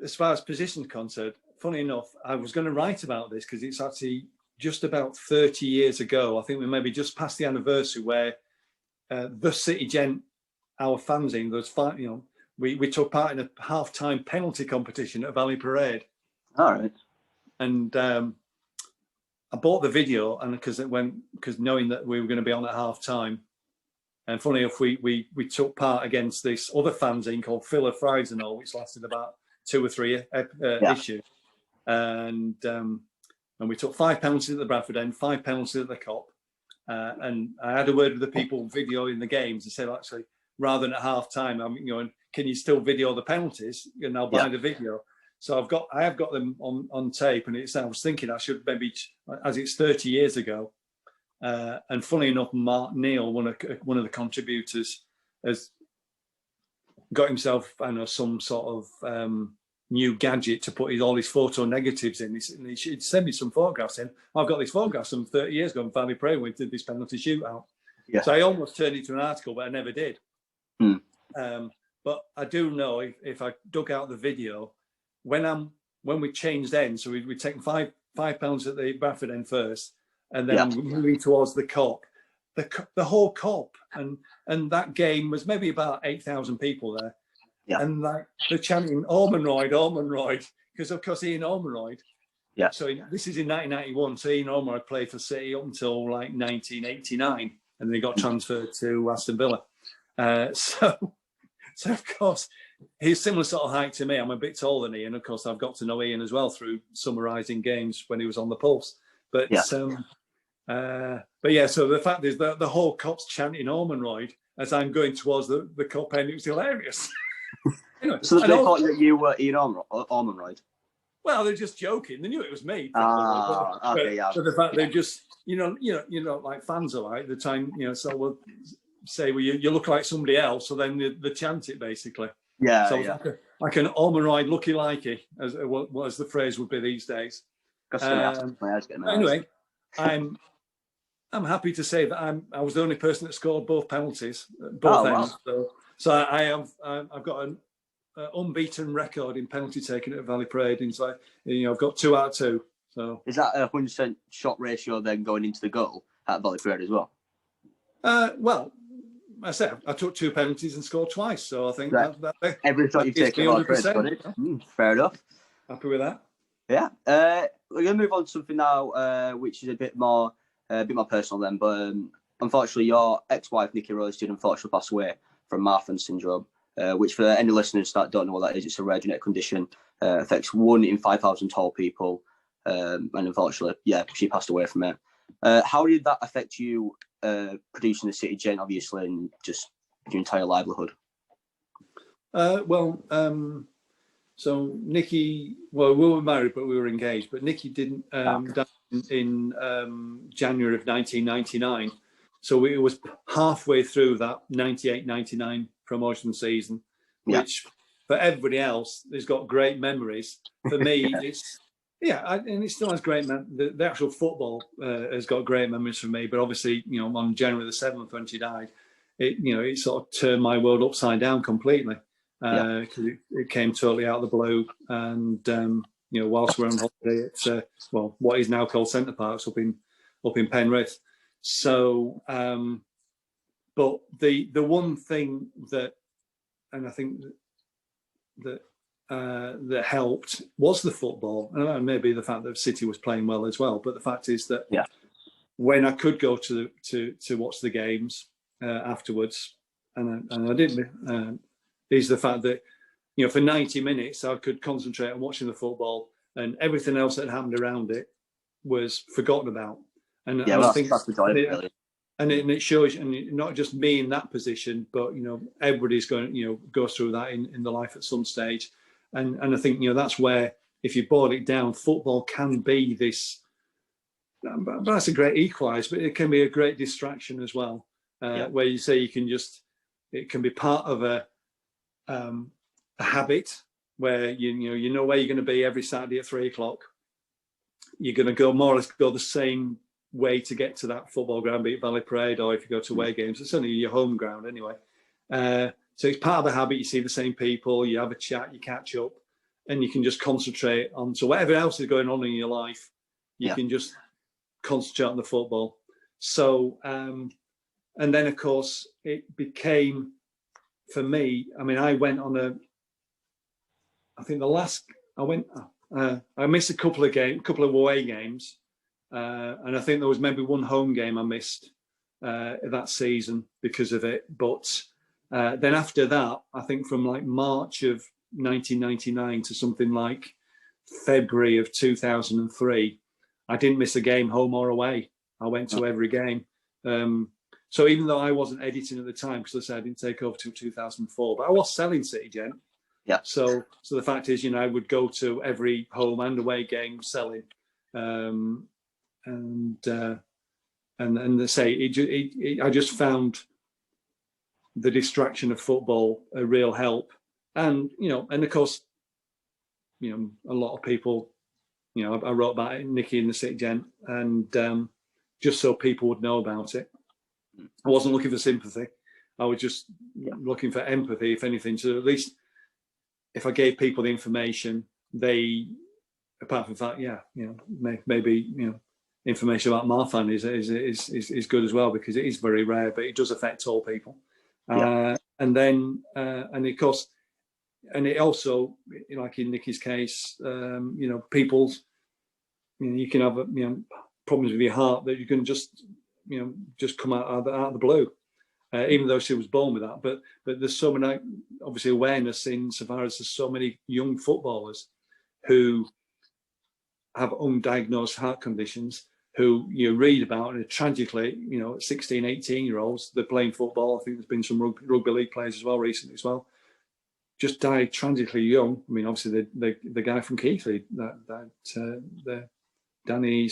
as far as positions concerned, funny enough, I was going to write about this because it's actually just about 30 years ago. I think we maybe just past the anniversary where the City Gent, our fanzine, was we took part in a half-time penalty competition at Valley Parade. All right. And I bought the video, and because knowing that we were going to be on at half-time, and funny enough, we took part against this other fanzine called Filler Fridays and all, which lasted about 2 or 3 issues. And we took 5 penalties at the Bradford end, 5 penalties at the Cop. And I had a word with the people videoing the games and said, actually, rather than at half time, I'm going, can you still video the penalties? And I'll buy the video. So I have got them on tape, and I was thinking I should maybe, as it's 30 years ago. And funny enough, Mark Neal, one of the contributors, has got himself, some sort of new gadget to put all his photo negatives in. He sent me some photographs in. I've got these photographs from 30 years ago in Valley Parade when we did this penalty shootout. Yeah. So I almost turned it into an article, but I never did. But I do know if I dug out the video, when we changed ends, so we'd taken five pounds at the Bradford end first, and then moving towards the Cop, the whole Cop, and that game was maybe about 8,000 people there. Yeah. And like they're chanting Ormonroyd, because of course Ian Ormonroyd. Yeah. So this is in 1991. So Ian Ormonroyd played for City up until like 1989, and then he got transferred to Aston Villa. So of course he's similar sort of height to me. I'm a bit taller than Ian. Of course, I've got to know Ian as well through summarising games when he was on the Pulse. But so the fact is that the whole Cop's chanting Ormonroyd as I'm going towards the Cop end, it was hilarious. Anyway, so they thought that you were Ian Ormonroyd? Well, they're just joking. They knew it was me. Okay, yeah. So the fact they just, like fans are like the time, so we'll say, well, you look like somebody else, so then they chant it basically. Yeah. So like an Ormonroyd looky-likey, as the phrase would be these days. Anyway, I'm happy to say that I was the only person that scored both penalties, both ends. Wow. So I've got an unbeaten record in penalty taking at Valley Parade. And so I've got 2 out of 2. So is that a 100% shot ratio then going into the goal at Valley Parade as well? Well, I said I took 2 penalties and scored twice. So I think that every shot you've taken at Valley Parade. Fair enough. Happy with that. Yeah. We're going to move on to something now, which is a bit more personal then. But unfortunately, your ex-wife Nikki Rose did unfortunately pass away from Marfan syndrome, which for any listeners that don't know what that is, it's a rare genetic condition, affects 1 in 5,000 tall people, and unfortunately, she passed away from it. How did that affect you producing the City Gent, obviously, and just your entire livelihood? So Nikki, we were married, but we were engaged. But Nikki didn't die in January of 1999. So it was halfway through that 98-99 promotion season, which for everybody else has got great memories. For me, it's and it still has great the actual football has got great memories for me. But obviously, on January the 7th when she died, it sort of turned my world upside down completely, because it came totally out of the blue. And whilst we're on holiday at what is now called Centre Parks up in Penrith. So, but the one thing that, and I think that helped was the football, and maybe the fact that City was playing well as well. But the fact is that when I could go to watch the games afterwards, and I didn't, is the fact that for 90 minutes I could concentrate on watching the football, and everything else that happened around it was forgotten about. And I think that's the joy of it, really. And it shows, and not just me in that position, but everybody's going, goes through that in the life at some stage. And I think that's where, if you boil it down, football can be this. But that's a great equaliser, but it can be a great distraction as well. Where you say it can be part of a habit where you know where you're going to be every Saturday at 3:00. You're going to go more or less the same way to get to that football ground, be it Valley Parade, or if you go to away games, it's only your home ground anyway. So it's part of the habit. You see the same people, you have a chat, you catch up, and you can just concentrate on. So whatever else is going on in your life, you can just concentrate on the football. So, and then of course it became, for me, I went on I missed a couple of away games. And I think there was maybe one home game I missed that season because of it. But then after that, I think from like March of 1999 to something like February of 2003, I didn't miss a game home or away. I went to every game. So even though I wasn't editing at the time, because I said I didn't take over till 2004, but I was selling City Gent. Yeah. So the fact is, I would go to every home and away game selling. And they say I just found the distraction of football a real help, and and of course, a lot of people, I wrote about it, Nicky and the City Gent, and just so people would know about it. I wasn't looking for sympathy; I was just looking for empathy, if anything. So at least if I gave people the information, they, apart from that, maybe information about Marfan is good as well, because it is very rare, but it does affect all people. And then and of course, and it also, like in Nicky's case, people's, you can have problems with your heart that you can just come out of the blue, even though she was born with that. But there's so many, obviously, awareness in so far as there's so many young footballers who have undiagnosed heart conditions, who you read about, and tragically, 16, 18-year-olds, they're playing football. I think there's been some rugby league players as well recently as well, just died tragically young. Obviously the guy from Keighley, the Danny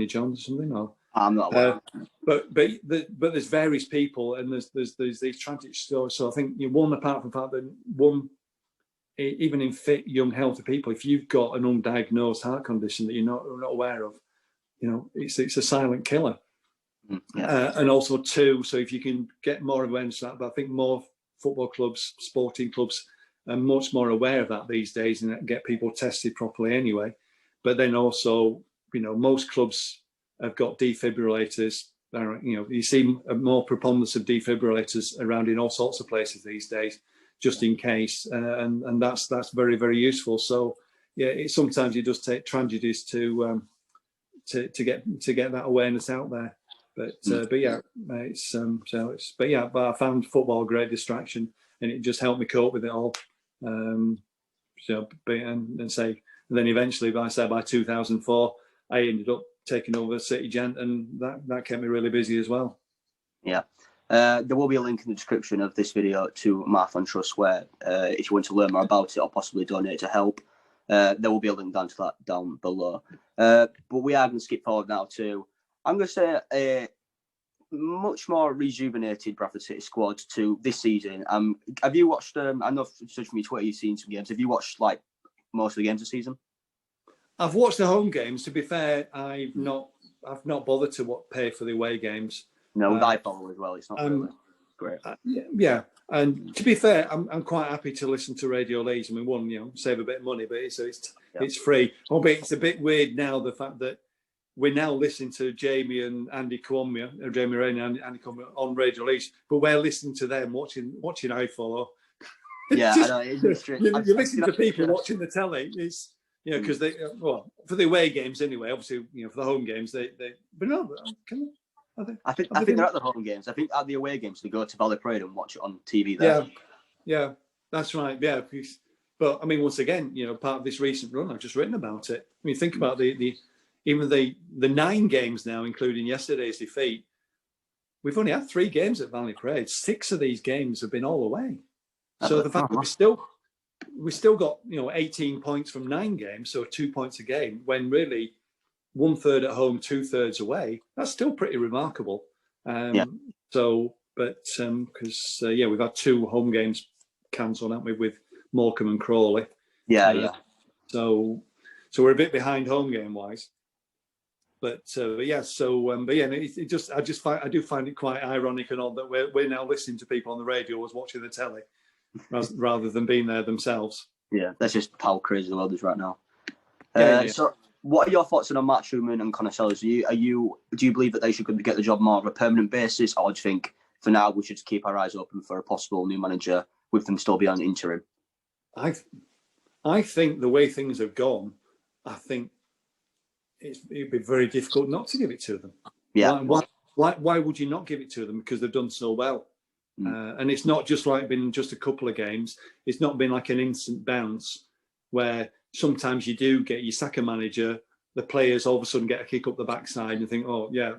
Jones or something. Or I'm not aware. But there's various people, and there's these tragic stories. So I think one, apart from the fact that even in fit, young, healthy people, if you've got an undiagnosed heart condition that you're not aware of, it's a silent killer. And also two, so if you can get more awareness of that, but I think more football clubs, sporting clubs are much more aware of that these days, and get people tested properly anyway. But then also, most clubs have got defibrillators. You see a more preponderance of defibrillators around in all sorts of places these days, just in case, and that's very, very useful. So sometimes it does take tragedies to get that awareness out there. But I found football a great distraction, and it just helped me cope with it all. And then eventually, by 2004, I ended up taking over City Gent, and that kept me really busy as well. Yeah. There will be a link in the description of this video to Marfan Trust, where if you want to learn more about it or possibly donate to help, there will be a link down to that down below. But we are going to skip forward now to, I'm going to say, much more rejuvenated Bradford City squad to this season. Have you watched? I know judging from your Twitter, you've seen some games. Have you watched like most of the games this season? I've watched the home games. To be fair, I've not bothered to pay for the away games. No, I follow as well. It's not really great. Yeah, and to be fair, I'm quite happy to listen to Radio Leeds. I mean, one, save a bit of money, but it's free. Albeit it's a bit weird now, the fact that we're now listening to Jamie and Andy Kwame, or Jamie Rain and Andy Kwame on Radio Leeds, but we're listening to them watching I follow. Yeah, I know. It's you're listening to people watching the telly. It's because they for the away games anyway. Obviously, for the home games they but no, I think they're at the home games. I think at the away games they go to Ballyprade and watch it on TV there. Yeah, that's right. Yeah, but I mean, once again, part of this recent run, I've just written about it. I mean, think about even the 9 games now, including yesterday's defeat. We've only had 3 games at Ballyprade. 6 of these games have been all away. So the fact that we still got 18 points from 9 games, so 2 points a game, when really 1/3 at home, 2/3 away, that's still pretty remarkable. So, but because we've had 2 home games cancelled, haven't we, with Morecambe and Crawley? So we're a bit behind home game wise. I do find it quite ironic and odd that we're now listening to people on the radio as watching the telly rather than being there themselves. Yeah, that's just how crazy the world is right now. So, what are your thoughts on Matchroom and Connoisseurs? Do you believe that they should get the job more on a permanent basis, or do you think for now we should just keep our eyes open for a possible new manager with them still being on interim? I think the way things have gone, I think it'd be very difficult not to give it to them. Yeah. Why would you not give it to them? Because they've done so well. And it's not just like been just a couple of games. It's not been like an instant bounce where sometimes you do get your sack a manager, the players all of a sudden get a kick up the backside and think, oh yeah,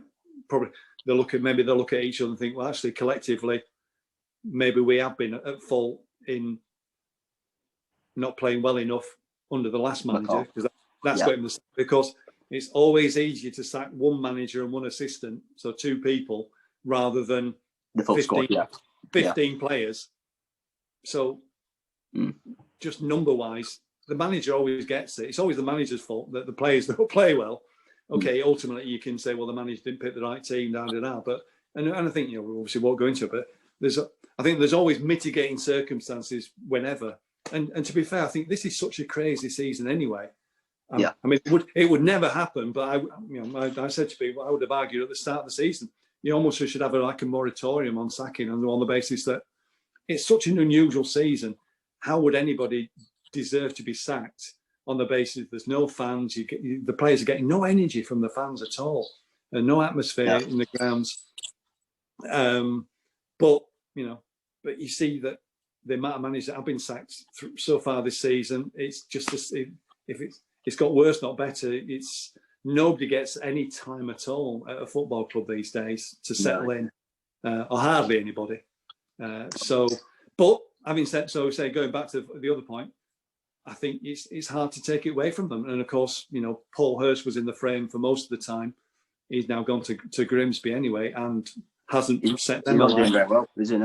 probably they'll look at each other and think, well, actually collectively, maybe we have been at fault in not playing well enough under the last manager, because that's got him because it's always easier to sack one manager and one assistant, so 2 people, rather than the full 15 players. So just number-wise, the manager always gets it. It's always the manager's fault that the players don't play well. Okay, ultimately you can say, well, the manager didn't pick the right team, but and I think we obviously won't go into it, but I think there's always mitigating circumstances whenever. And to be fair, I think this is such a crazy season anyway. I mean, it would never happen, but I said to people, I would have argued at the start of the season, you almost should have a moratorium on sacking on the basis that it's such an unusual season. How would anybody deserve to be sacked on the basis there's no fans? The players are getting no energy from the fans at all, and no atmosphere in the grounds. But you see that the amount of managers that have been sacked so far this season, it's just it's got worse, not better. It's nobody gets any time at all at a football club these days to settle in, or hardly anybody. But having said so, going back to the other point, I think it's hard to take it away from them. And of course, Paul Hurst was in the frame for most of the time. He's now gone to Grimsby anyway, and hasn't set them alight. He's not doing very well, is he?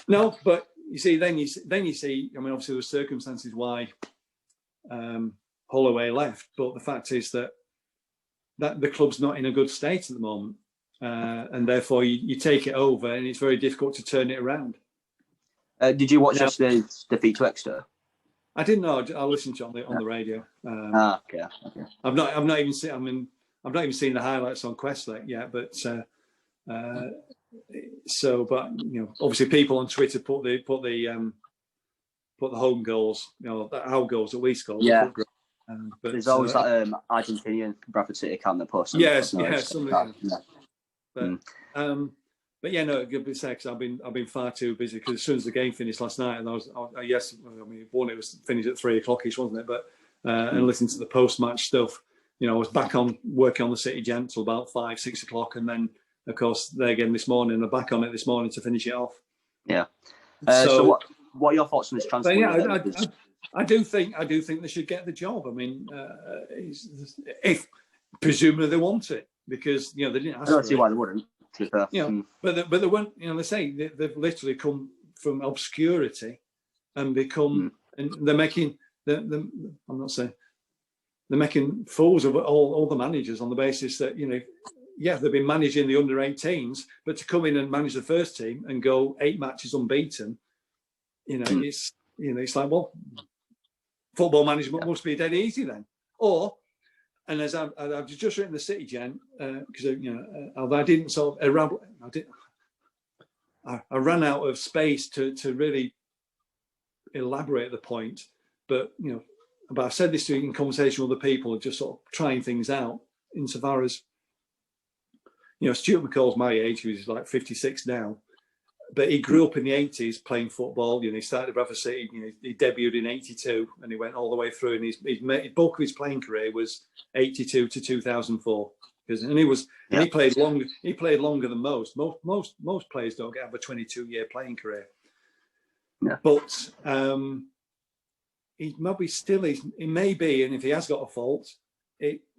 No, but you see, then you see. I mean, obviously, there's circumstances why Holloway left, but the fact is that the club's not in a good state at the moment, and therefore you take it over, and it's very difficult to turn it around. Did you watch yesterday's defeat to Exeter? I didn't know. I listened to it on the radio. Okay. I've not even seen. I mean, I've not even seen the highlights on Questlet yet, but. But obviously people on Twitter put the home goals, our goals that we scored. Yeah. But there's always that Argentinian Bradford City account that posts. But yeah, no, good to say, because I've been far too busy, because as soon as the game finished last night, and it was finished at 3:00ish, wasn't it? But and listening to the post-match stuff, I was back on working on the City Gent till about 5-6 o'clock, and then of course they again this morning. I'm back on it this morning to finish it off. Yeah. So what are your thoughts on this transfer? Yeah, I do think they should get the job. I mean, if presumably they want it, because they didn't ask. I don't see why they wouldn't. But they weren't. They say they've literally come from obscurity and become, and they're making. I'm not saying they're making fools of all the managers on the basis that they've been managing the under-18s, but to come in and manage the first team and go 8 matches unbeaten, it's like, well, football management must be dead easy then. And as I've just written the City Gent, because although I didn't sort of I ran out of space to really elaborate the point, but I've said this in conversation with other people, just sort of trying things out insofar as Stuart McCall's my age, who's like 56 now, but he grew up in the 80s playing football. He started at Bradford City. He debuted in 82 and he went all the way through. And his bulk of his playing career was 82 to 2004. And he played longer. He played longer than most. Most players don't have a 22-year playing career. Yeah. But he maybe still is. It may be, and if he has got a fault,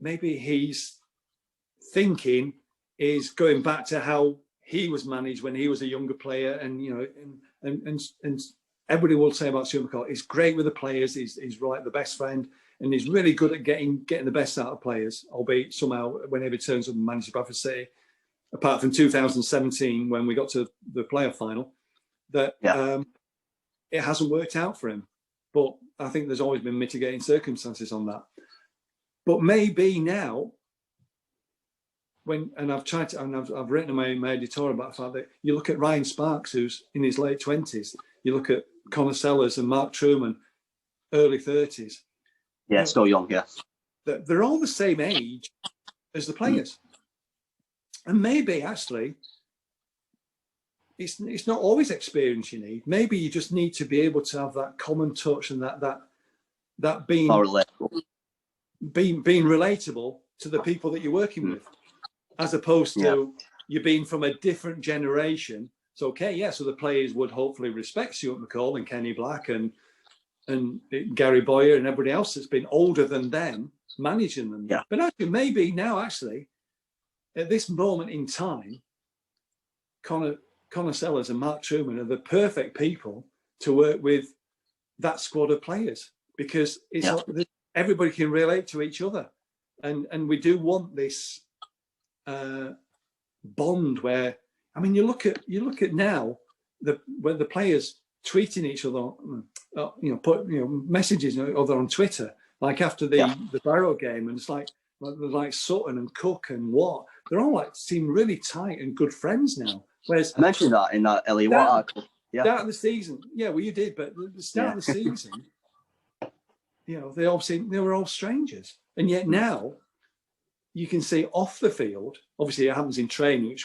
maybe he's thinking is going back to how he was managed when he was a younger player, and and everybody will say about Stuart McCall, he's great with the players, he's like the best friend, and he's really good at getting the best out of players, albeit somehow whenever he turns up and manages Bradford City, apart from 2017 when we got to the playoff final, that it hasn't worked out for him. But I think there's always been mitigating circumstances on that. But maybe now, I've written in my editorial about the fact that you look at Ryan Sparks, who's in his late 20s, you look at Connor Sellers and Mark Truman, early 30s. Yeah, still young, yeah. They're all the same age as the players. And maybe, actually, it's not always experience you need. Maybe you just need to be able to have that common touch and that being relatable to the people that you're working with. As opposed to you being from a different generation. So, so the players would hopefully respect Stuart McCall and Kenny Black and Gary Boyer and everybody else that's been older than them managing them. Yeah. But actually, maybe now, at this moment in time, Connor Sellers and Mark Truman are the perfect people to work with that squad of players, because everybody can relate to each other. And we do want this bond where, you look at now when the players tweeting each other, put messages other on Twitter, like after the Barrow game, and it's like Sutton and Cook and Watt, they're all seem really tight and good friends now. Whereas I mentioned that in that Ellie Watt article. Yeah. Start of the season, well, you did, but the start of the season, they were all strangers, and yet now you can see off the field. Obviously, it happens in training,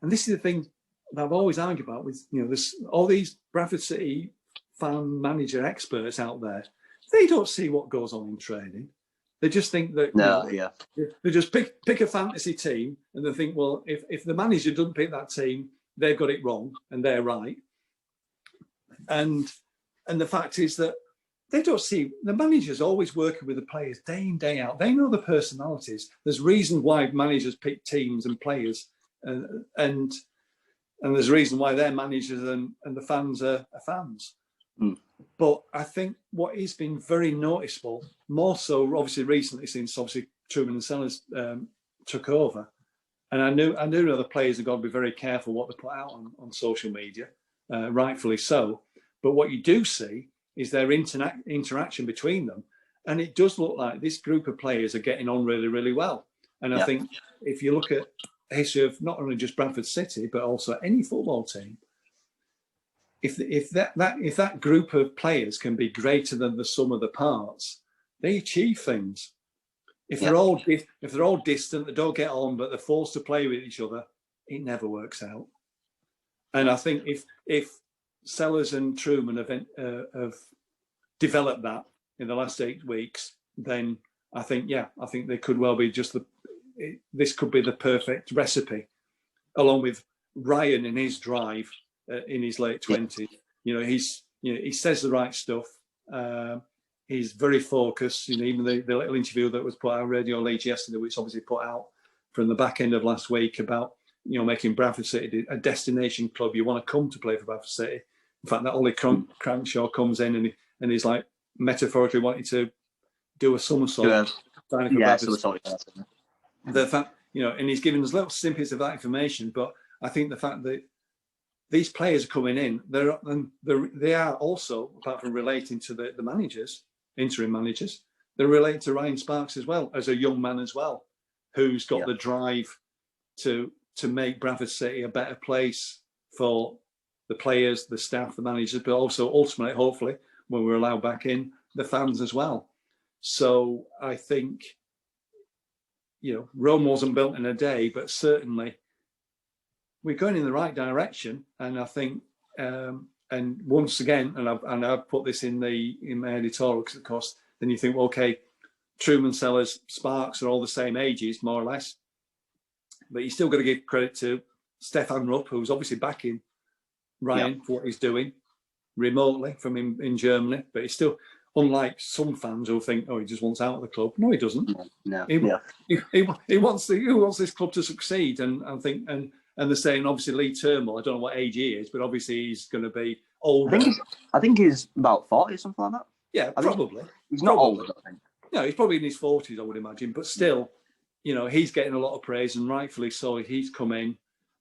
and this is the thing that I've always argued about with there's all these Bradford City fan manager experts out there. They don't see what goes on in training. They just think that they just pick a fantasy team, and they think, well, if the manager doesn't pick that team, they've got it wrong and they're right. And the fact is that they don't see the managers always working with the players day in, day out. They know the personalities. There's reasons why managers pick teams and players, and there's a reason why they're managers and the fans are fans. But I think what has been very noticeable, more so obviously recently, since obviously Truman and Sellers took over, and I knew the players have got to be very careful what they put out on social media, rightfully so. But what you do see is their interaction between them, and it does look like this group of players are getting on really, really well. And I think if you look at the history of not only just Bradford City but also any football team, if that group of players can be greater than the sum of the parts, they achieve things. If they're all distant, they don't get on, but they're forced to play with each other, it never works out. And I think if Sellers and Truman have developed that in the last 8 weeks, then I think they could well be this could be the perfect recipe, along with Ryan and his drive in his late 20s. He says the right stuff. He's very focused. Even the little interview that was put out on Radio Leeds yesterday, which obviously put out from the back end of last week, about making Bradford City a destination club. You want to come to play for Bradford City. In fact, that Ollie Crankshaw comes in and he's like metaphorically wanting to do a somersault. Somersault. The fact, and he's giving us little snippets of that information. But I think the fact that these players are coming in, they are also, apart from relating to the managers, interim managers, they're related to Ryan Sparks as well, as a young man as well, who's got the drive to make Bradford City a better place for the players, the staff, the managers, but also ultimately, hopefully, when we're allowed back in, the fans as well. So I think, Rome wasn't built in a day, but certainly we're going in the right direction. And I think, and once again, and I've put this in my editorial, because of course, then you think, well, okay, Truman, Sellers, Sparks are all the same ages, more or less. But you still got to give credit to Stefan Rupp, who's obviously backing Ryan for what he's doing remotely from in Germany. But he's still, unlike some fans who think, oh, he just wants out of the club. No, he doesn't. No. He wants this club to succeed. And I think, and they're saying, obviously, Lee Turnbull, I don't know what age he is, but obviously he's going to be older. I think he's about 40 or something like that. Yeah, probably. He's not old, I think. No, he's probably in his 40s, I would imagine. But still, he's getting a lot of praise, and rightfully so. He's come in,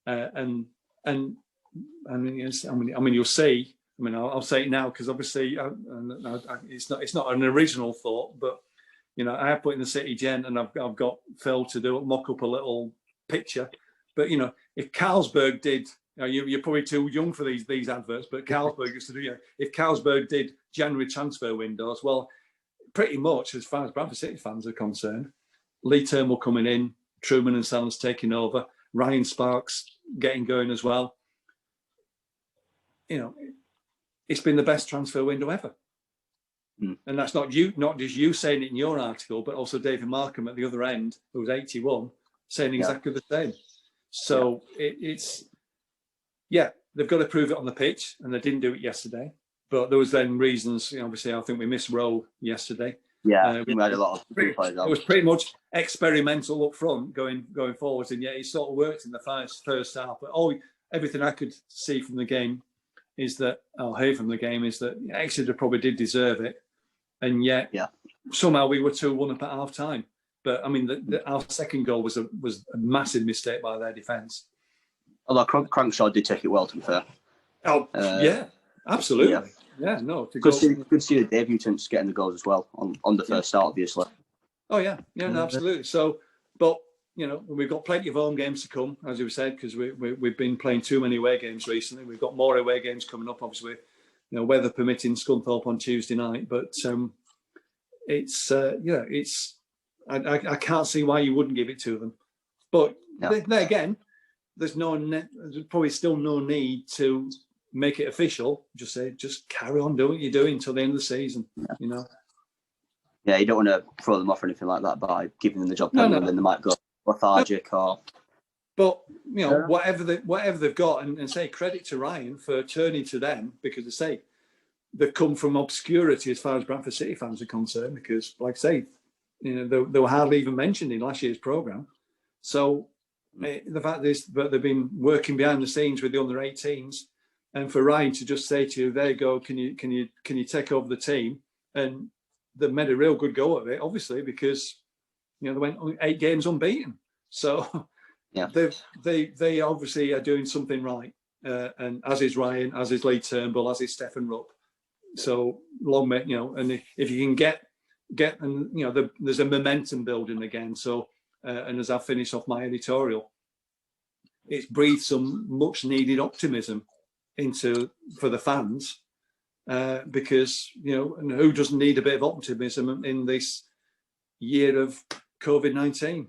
and I mean, you'll see. I mean, I'll say it now because obviously it's not an original thought, but I have put in the City Gent, and I've got Phil to mock up a little picture. But if Carlsberg did. You're probably too young for these adverts, but Carlsberg used to do. If Carlsberg did January transfer windows, well, pretty much as far as Bradford City fans are concerned, Lee Turnbull coming in, Truman and Sellers taking over, Ryan Sparks getting going as well. It's been the best transfer window ever, and that's not just you saying it in your article, but also David Markham at the other end, who's 81, saying exactly the same. So it's. Yeah, they've got to prove it on the pitch, and they didn't do it yesterday. But there was then reasons. Obviously, I think we missed Rowe yesterday. Yeah, we had a lot of players out. It was pretty much experimental up front, going forwards, and yet it sort of worked in the first half. But everything I could see from the game is that Exeter probably did deserve it, and yet somehow we were 2-1 up at half time. But I mean, our second goal was a massive mistake by their defence. Although Crankshaw did take it well, to be fair. Oh, yeah, absolutely. Yeah, no. Good to see the debutants getting the goals as well on the first start, obviously. Oh, yeah. Yeah, no, absolutely. So, but, we've got plenty of home games to come, as you said, because we've been playing too many away games recently. We've got more away games coming up, obviously, weather permitting, Scunthorpe on Tuesday night. But I can't see why you wouldn't give it to them. But then again, there's probably still no need to make it official. Just carry on doing what you're doing until the end of the season. Yeah, you don't want to throw them off or anything like that by giving them the job, and then they might go lethargic or. But whatever they've got, and say credit to Ryan for turning to them, because they say they've come from obscurity as far as Bradford City fans are concerned. Because, like I say, they were hardly even mentioned in last year's programme. So. The fact is that they've been working behind the scenes with the under 18s, and for Ryan to just say to you, "There you go, can you take over the team?" And they made a real good go of it, obviously, because they went 8 games unbeaten. So they obviously are doing something right, and as is Ryan, as is Lee Turnbull, as is Stefan Rupp. So long may and if you can get and there's a momentum building again. So. And as I finish off my editorial, it's breathed some much needed optimism for the fans, because and who doesn't need a bit of optimism in this year of COVID-19?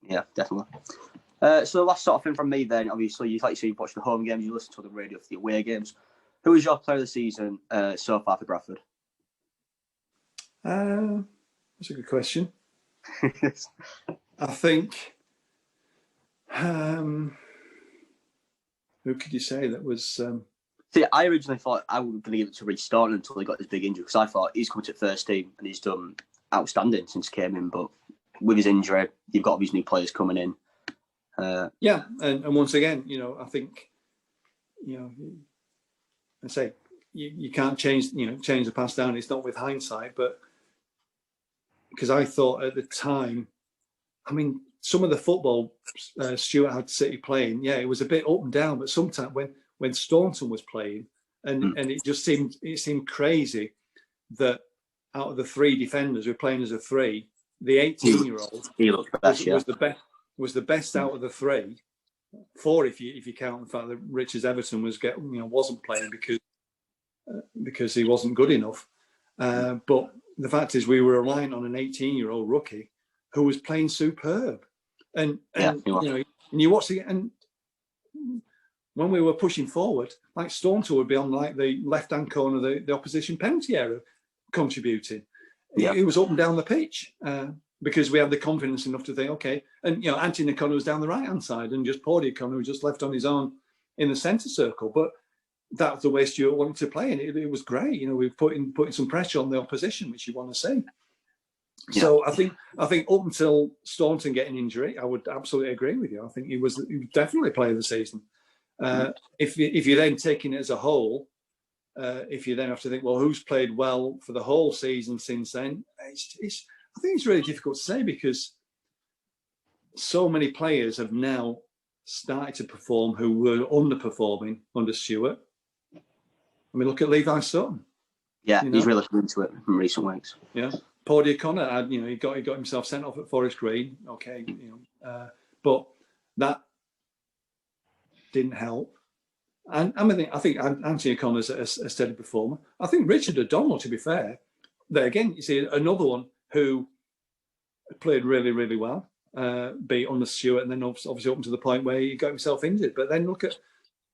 Yeah, definitely. So the last sort of thing from me then, obviously, you watch the home games, you listen to the radio for the away games. Who is your player of the season so far for Bradford? That's a good question. I think, who could you say that was... See, I originally thought I was going to give it to Reece Staunton until he got his big injury, because I thought he's come to first team and he's done outstanding since he came in. But with his injury, you've got these new players coming in. Yeah, and once again, I think, I say you can't change the past down. It's not with hindsight, but because I thought at the time, I mean, some of the football Stuart had City playing, it was a bit up and down. But sometimes when Staunton was playing, and it just seemed crazy that out of the three defenders who were playing as a three, the 18-year-old was the best out of the three. Four, if you count the fact that Richards Everton wasn't playing because he wasn't good enough. But the fact is, we were relying on an 18-year-old rookie who was playing superb, and you watch it, and when we were pushing forward, like Staunton would be on like the left-hand corner of the opposition penalty area, contributing. He was up and down the pitch. Because we had the confidence enough to think, okay, and Anthony O'Connor was down the right-hand side, and just Paudie O'Connor was just left on his own in the centre circle. But that's the way Stuart wanted to play, and it was great. We were putting some pressure on the opposition, which you want to see. Yeah. So I think up until Staunton getting injury, I would absolutely agree with you. I think he was definitely player of the season. If you're then taking it as a whole, if you then have to think, well, who's played well for the whole season since then? I think it's really difficult to say because so many players have now started to perform who were underperforming under Stuart. I mean, look at Levi Sutton. Yeah, he's really come into it from recent weeks. Yeah, Paudie O'Connor he got himself sent off at Forest Green. Okay, but that didn't help. And I think Anthony O'Connor's a steady performer. I think Richard O'Donnell, to be fair, there again, you see another one who played really, really well, be under Stuart, and then obviously up to the point where he got himself injured. But then look at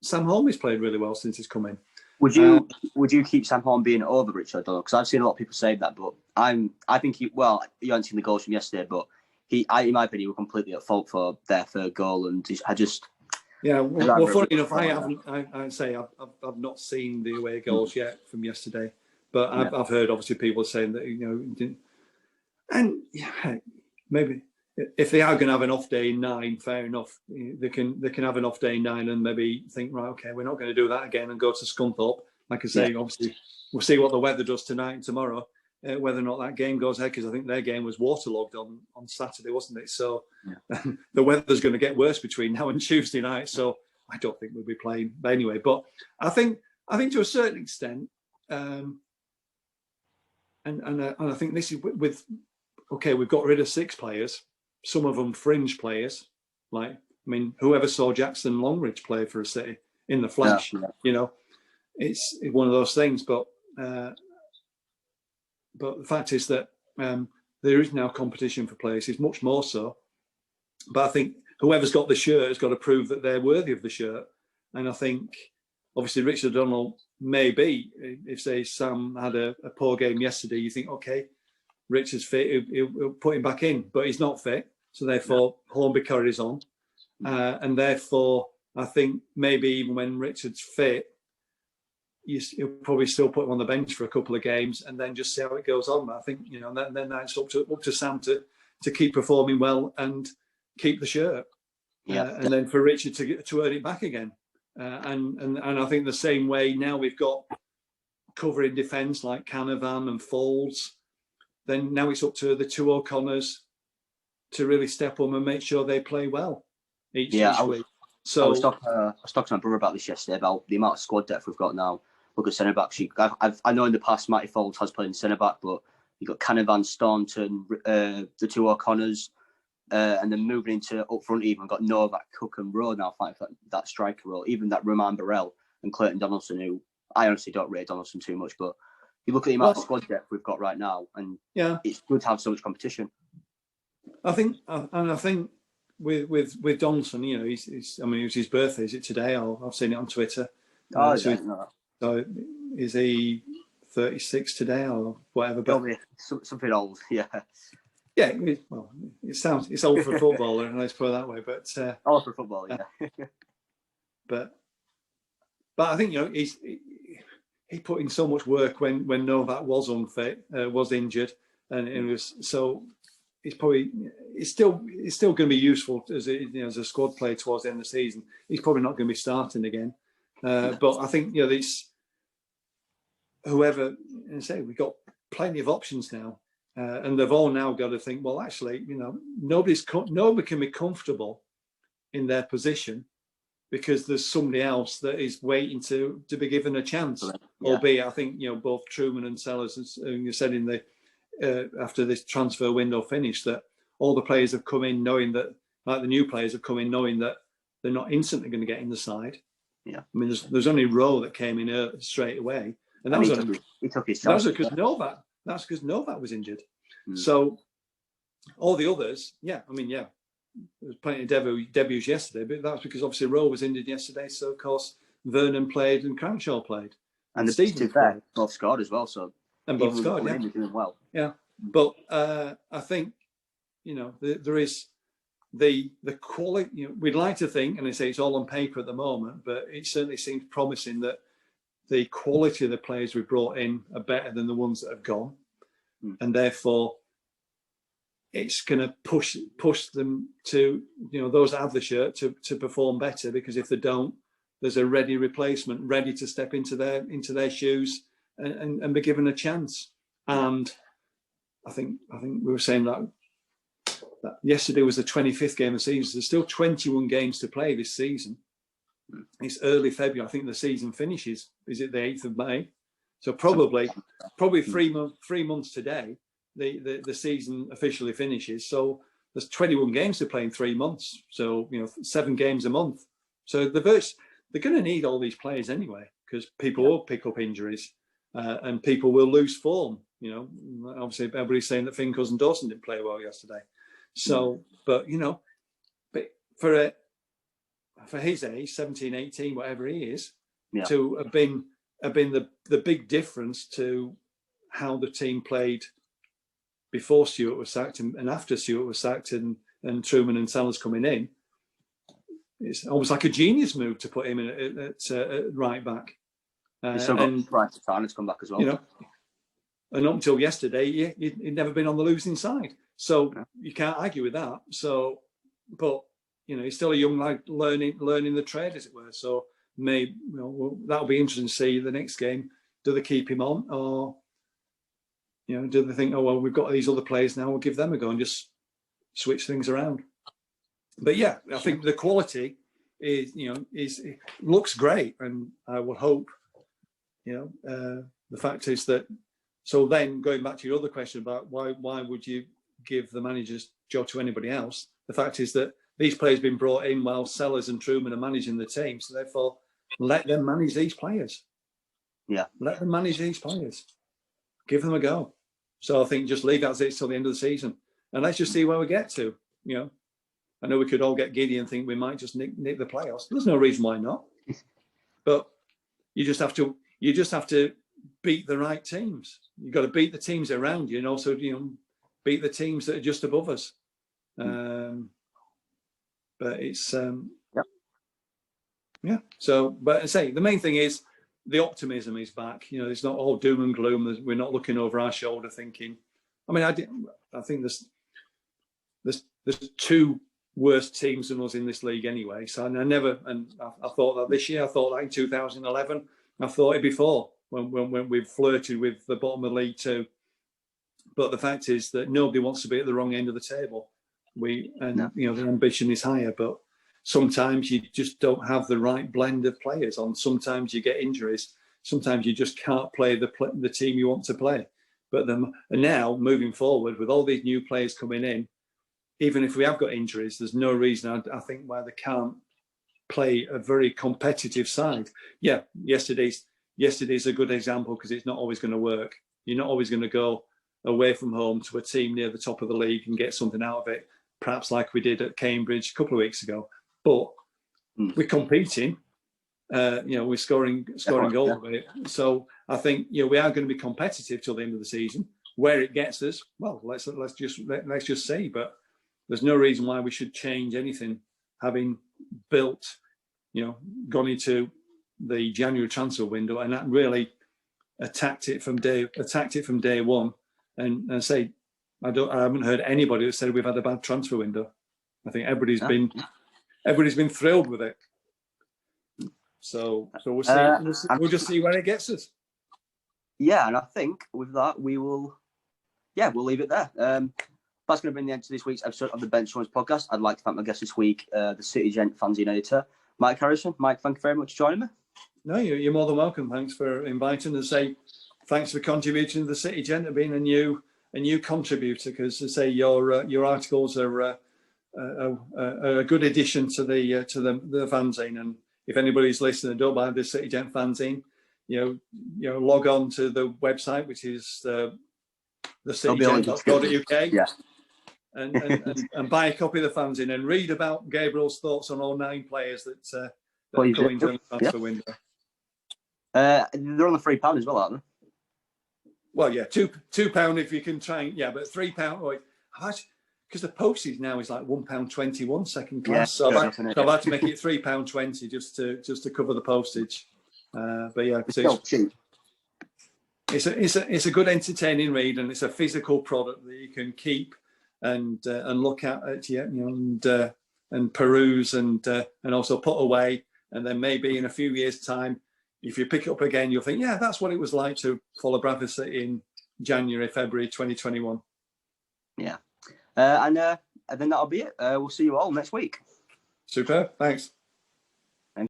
Sam Holmes played really well since he's come in. Would you keep Sam Holmes being over Richard O'Donnell? Because I've seen a lot of people say that, but I think you haven't seen the goals from yesterday, but in my opinion, he was completely at fault for their third goal, and well, funny enough, I've not seen the away goals yet from yesterday, but I've heard obviously people saying that didn't. And maybe if they are going to have an off day in 9, fair enough. They can have an off day in 9 and maybe think, right, okay, we're not going to do that again and go to Scunthorpe. Like I say, obviously we'll see what the weather does tonight and tomorrow, whether or not that game goes ahead, because I think their game was waterlogged on Saturday, wasn't it? So the weather's going to get worse between now and Tuesday night. So I don't think we'll be playing. But anyway, but I think to a certain extent, and I think this is with. Okay, we've got rid of 6 players, some of them fringe players. Like, I mean, whoever saw Jackson Longridge play for a City in the flesh, it's one of those things. But the fact is that there is now competition for places, much more so. But I think whoever's got the shirt has got to prove that they're worthy of the shirt. And I think, obviously, Richard O'Donnell may be, if, say, Sam had a poor game yesterday, you think, okay, Richard's fit, he'll put him back in, but he's not fit. So therefore, Hornby carries on. And therefore, I think maybe even when Richard's fit, you'll probably still put him on the bench for a couple of games and then just see how it goes on. But I think, then that's up to Sam to keep performing well and keep the shirt. And then for Richard to earn it back again. And I think the same way now we've got covering defence like Canavan and Folds. Then now it's up to the 2 O'Connors to really step up and make sure they play well each week. So I was talking to my brother about this yesterday, about the amount of squad depth we've got now. Look at centre backs. I know in the past Matty Folds has played in centre back, but you've got Canavan, Staunton, the 2 O'Connors, and then moving into up front even got Novak, Cook and Rowe now fighting for that striker role. Even that Roman Burrell and Clayton Donaldson, who I honestly don't rate Donaldson too much, but you look at the amount of squad depth we've got right now, and it's good to have so much competition. I think with Donaldson, he's it was his birthday. Is it today? I've seen it on Twitter. So is he 36 today or whatever? But something old, yeah. Yeah, well, it's old for a footballer, let's put it that way. But old for football, yeah. but I think he put in so much work when Novak was unfit, was injured, and it was so. it's still going to be useful as a squad player towards the end of the season. He's probably not going to be starting again, but I think these whoever, and say we've got plenty of options now, and they've all now got to think, well, actually, nobody can be comfortable in their position because there's somebody else that is waiting to be given a chance. Yeah. Albeit, I think both Truman and Sellers, as you said in the after this transfer window finished, that all the players have come in knowing that, like the new players have come in knowing that they're not instantly going to get in the side. Yeah, I mean, there's only Rowe that came in straight away, and that he took his chance. That was because Novak. That's because Novak was injured. So all the others, there was plenty of debuts yesterday, but that's because obviously Rowe was injured yesterday. So of course Vernon played and Cranshaw played, and the Stevens there both scored as well. So and both scored, yeah, doing well. Yeah, but I think there is the quality. We'd like to think, and I say it's all on paper at the moment, but it certainly seems promising that the quality of the players we've brought in are better than the ones that have gone, and therefore it's going to push them to those that have the shirt to perform better, because if they don't, there's a ready replacement ready to step into their shoes and be given a chance. And I think we were saying that yesterday was the 25th game of the season. There's still 21 games to play this season. It's early February. I think the season finishes. Is it the 8th of May? So probably 3 months today, the season officially finishes. So there's 21 games to play in 3 months. So 7 games a month. So they're going to need all these players anyway, because people will pick up injuries and people will lose form. Obviously everybody's saying that Finn Cousin Dawson didn't play well yesterday. So, but for his age, 17, 18, whatever he is, to have been the big difference to how the team played before Stewart was sacked and after Stewart was sacked and Truman and Sellers coming in. It's almost like a genius move to put him in at right back. He's still got Brian Tatana to come back as well. And up until yesterday, he'd never been on the losing side. So you can't argue with that. So, but he's still a young lad learning the trade, as it were. So maybe that'll be interesting to see the next game. Do they keep him on, or do they think, oh well, we've got these other players now, we'll give them a go and just switch things around? But yeah, I think the quality is looks great, and I would hope the fact is that. So then, going back to your other question about why would you give the manager's job to anybody else? The fact is that these players have been brought in while Sellers and Truman are managing the team, so therefore let them manage these players. Yeah, let them manage these players. Give them a go. So I think just leave as it is till the end of the season, and let's just see where we get to. I know we could all get giddy and think we might just nick the playoffs. There's no reason why not. But you just have to beat the right teams. You've got to beat the teams around you, and also beat the teams that are just above us. But it's So, but I say the main thing is the optimism is back. It's not all doom and gloom. We're not looking over our shoulder thinking. I mean, I think there's 2 worse teams than us in this league anyway. So I thought that this year. I thought that in 2011. I thought it before when we flirted with the bottom of League 2. But the fact is that nobody wants to be at the wrong end of the table. The ambition is higher, but sometimes you just don't have the right blend of players on. Sometimes you get injuries. Sometimes you just can't play the team you want to play. But now, moving forward, with all these new players coming in, even if we have got injuries, there's no reason, I think, why they can't play a very competitive side. Yeah, yesterday's a good example, because it's not always going to work. You're not always going to go away from home to a team near the top of the league and get something out of it, perhaps like we did at Cambridge a couple of weeks ago. But we're competing. We're scoring goals. So I think we are going to be competitive till the end of the season. Where it gets us, well, let's just see. But there's no reason why we should change anything, having built, gone into the January transfer window and that really attacked it from day one, and say I haven't heard anybody that said we've had a bad transfer window. I think everybody's been thrilled with it. So we'll see. We'll just see where it gets us. Yeah, and I think with that we'll leave it there. That's going to bring the end to this week's episode of the Benchwarmers Podcast. I'd like to thank my guest this week, the City Gent fanzine editor, Mike Harrison. Mike, thank you very much for joining me. No, you're more than welcome. Thanks for inviting us. Say thanks for contributing to the City Gent and being a new contributor, because as I say your articles are a good addition to the fanzine. And if anybody's listening and don't buy the City Gent fanzine, log on to the website, which is the citygen.co.uk. Yeah. And buy a copy of the fanzine and read about Gabriel's thoughts on all 9 players that are coming during the transfer window. They're on the £3 as well, aren't they? Well, yeah, £2 if you can try. Yeah, but £3. Because the postage now is like £1.21 second class. So I've had to make it £3.20 just to cover the postage. But yeah, it's still cheap. It's a good entertaining read, and it's a physical product that you can keep and look at and peruse and also put away, and then maybe in a few years' time, if you pick it up again, you'll think, yeah, that's what it was like to follow Bradford City in January, February 2021. Yeah, and then that'll be it. We'll see you all next week. Super, thanks.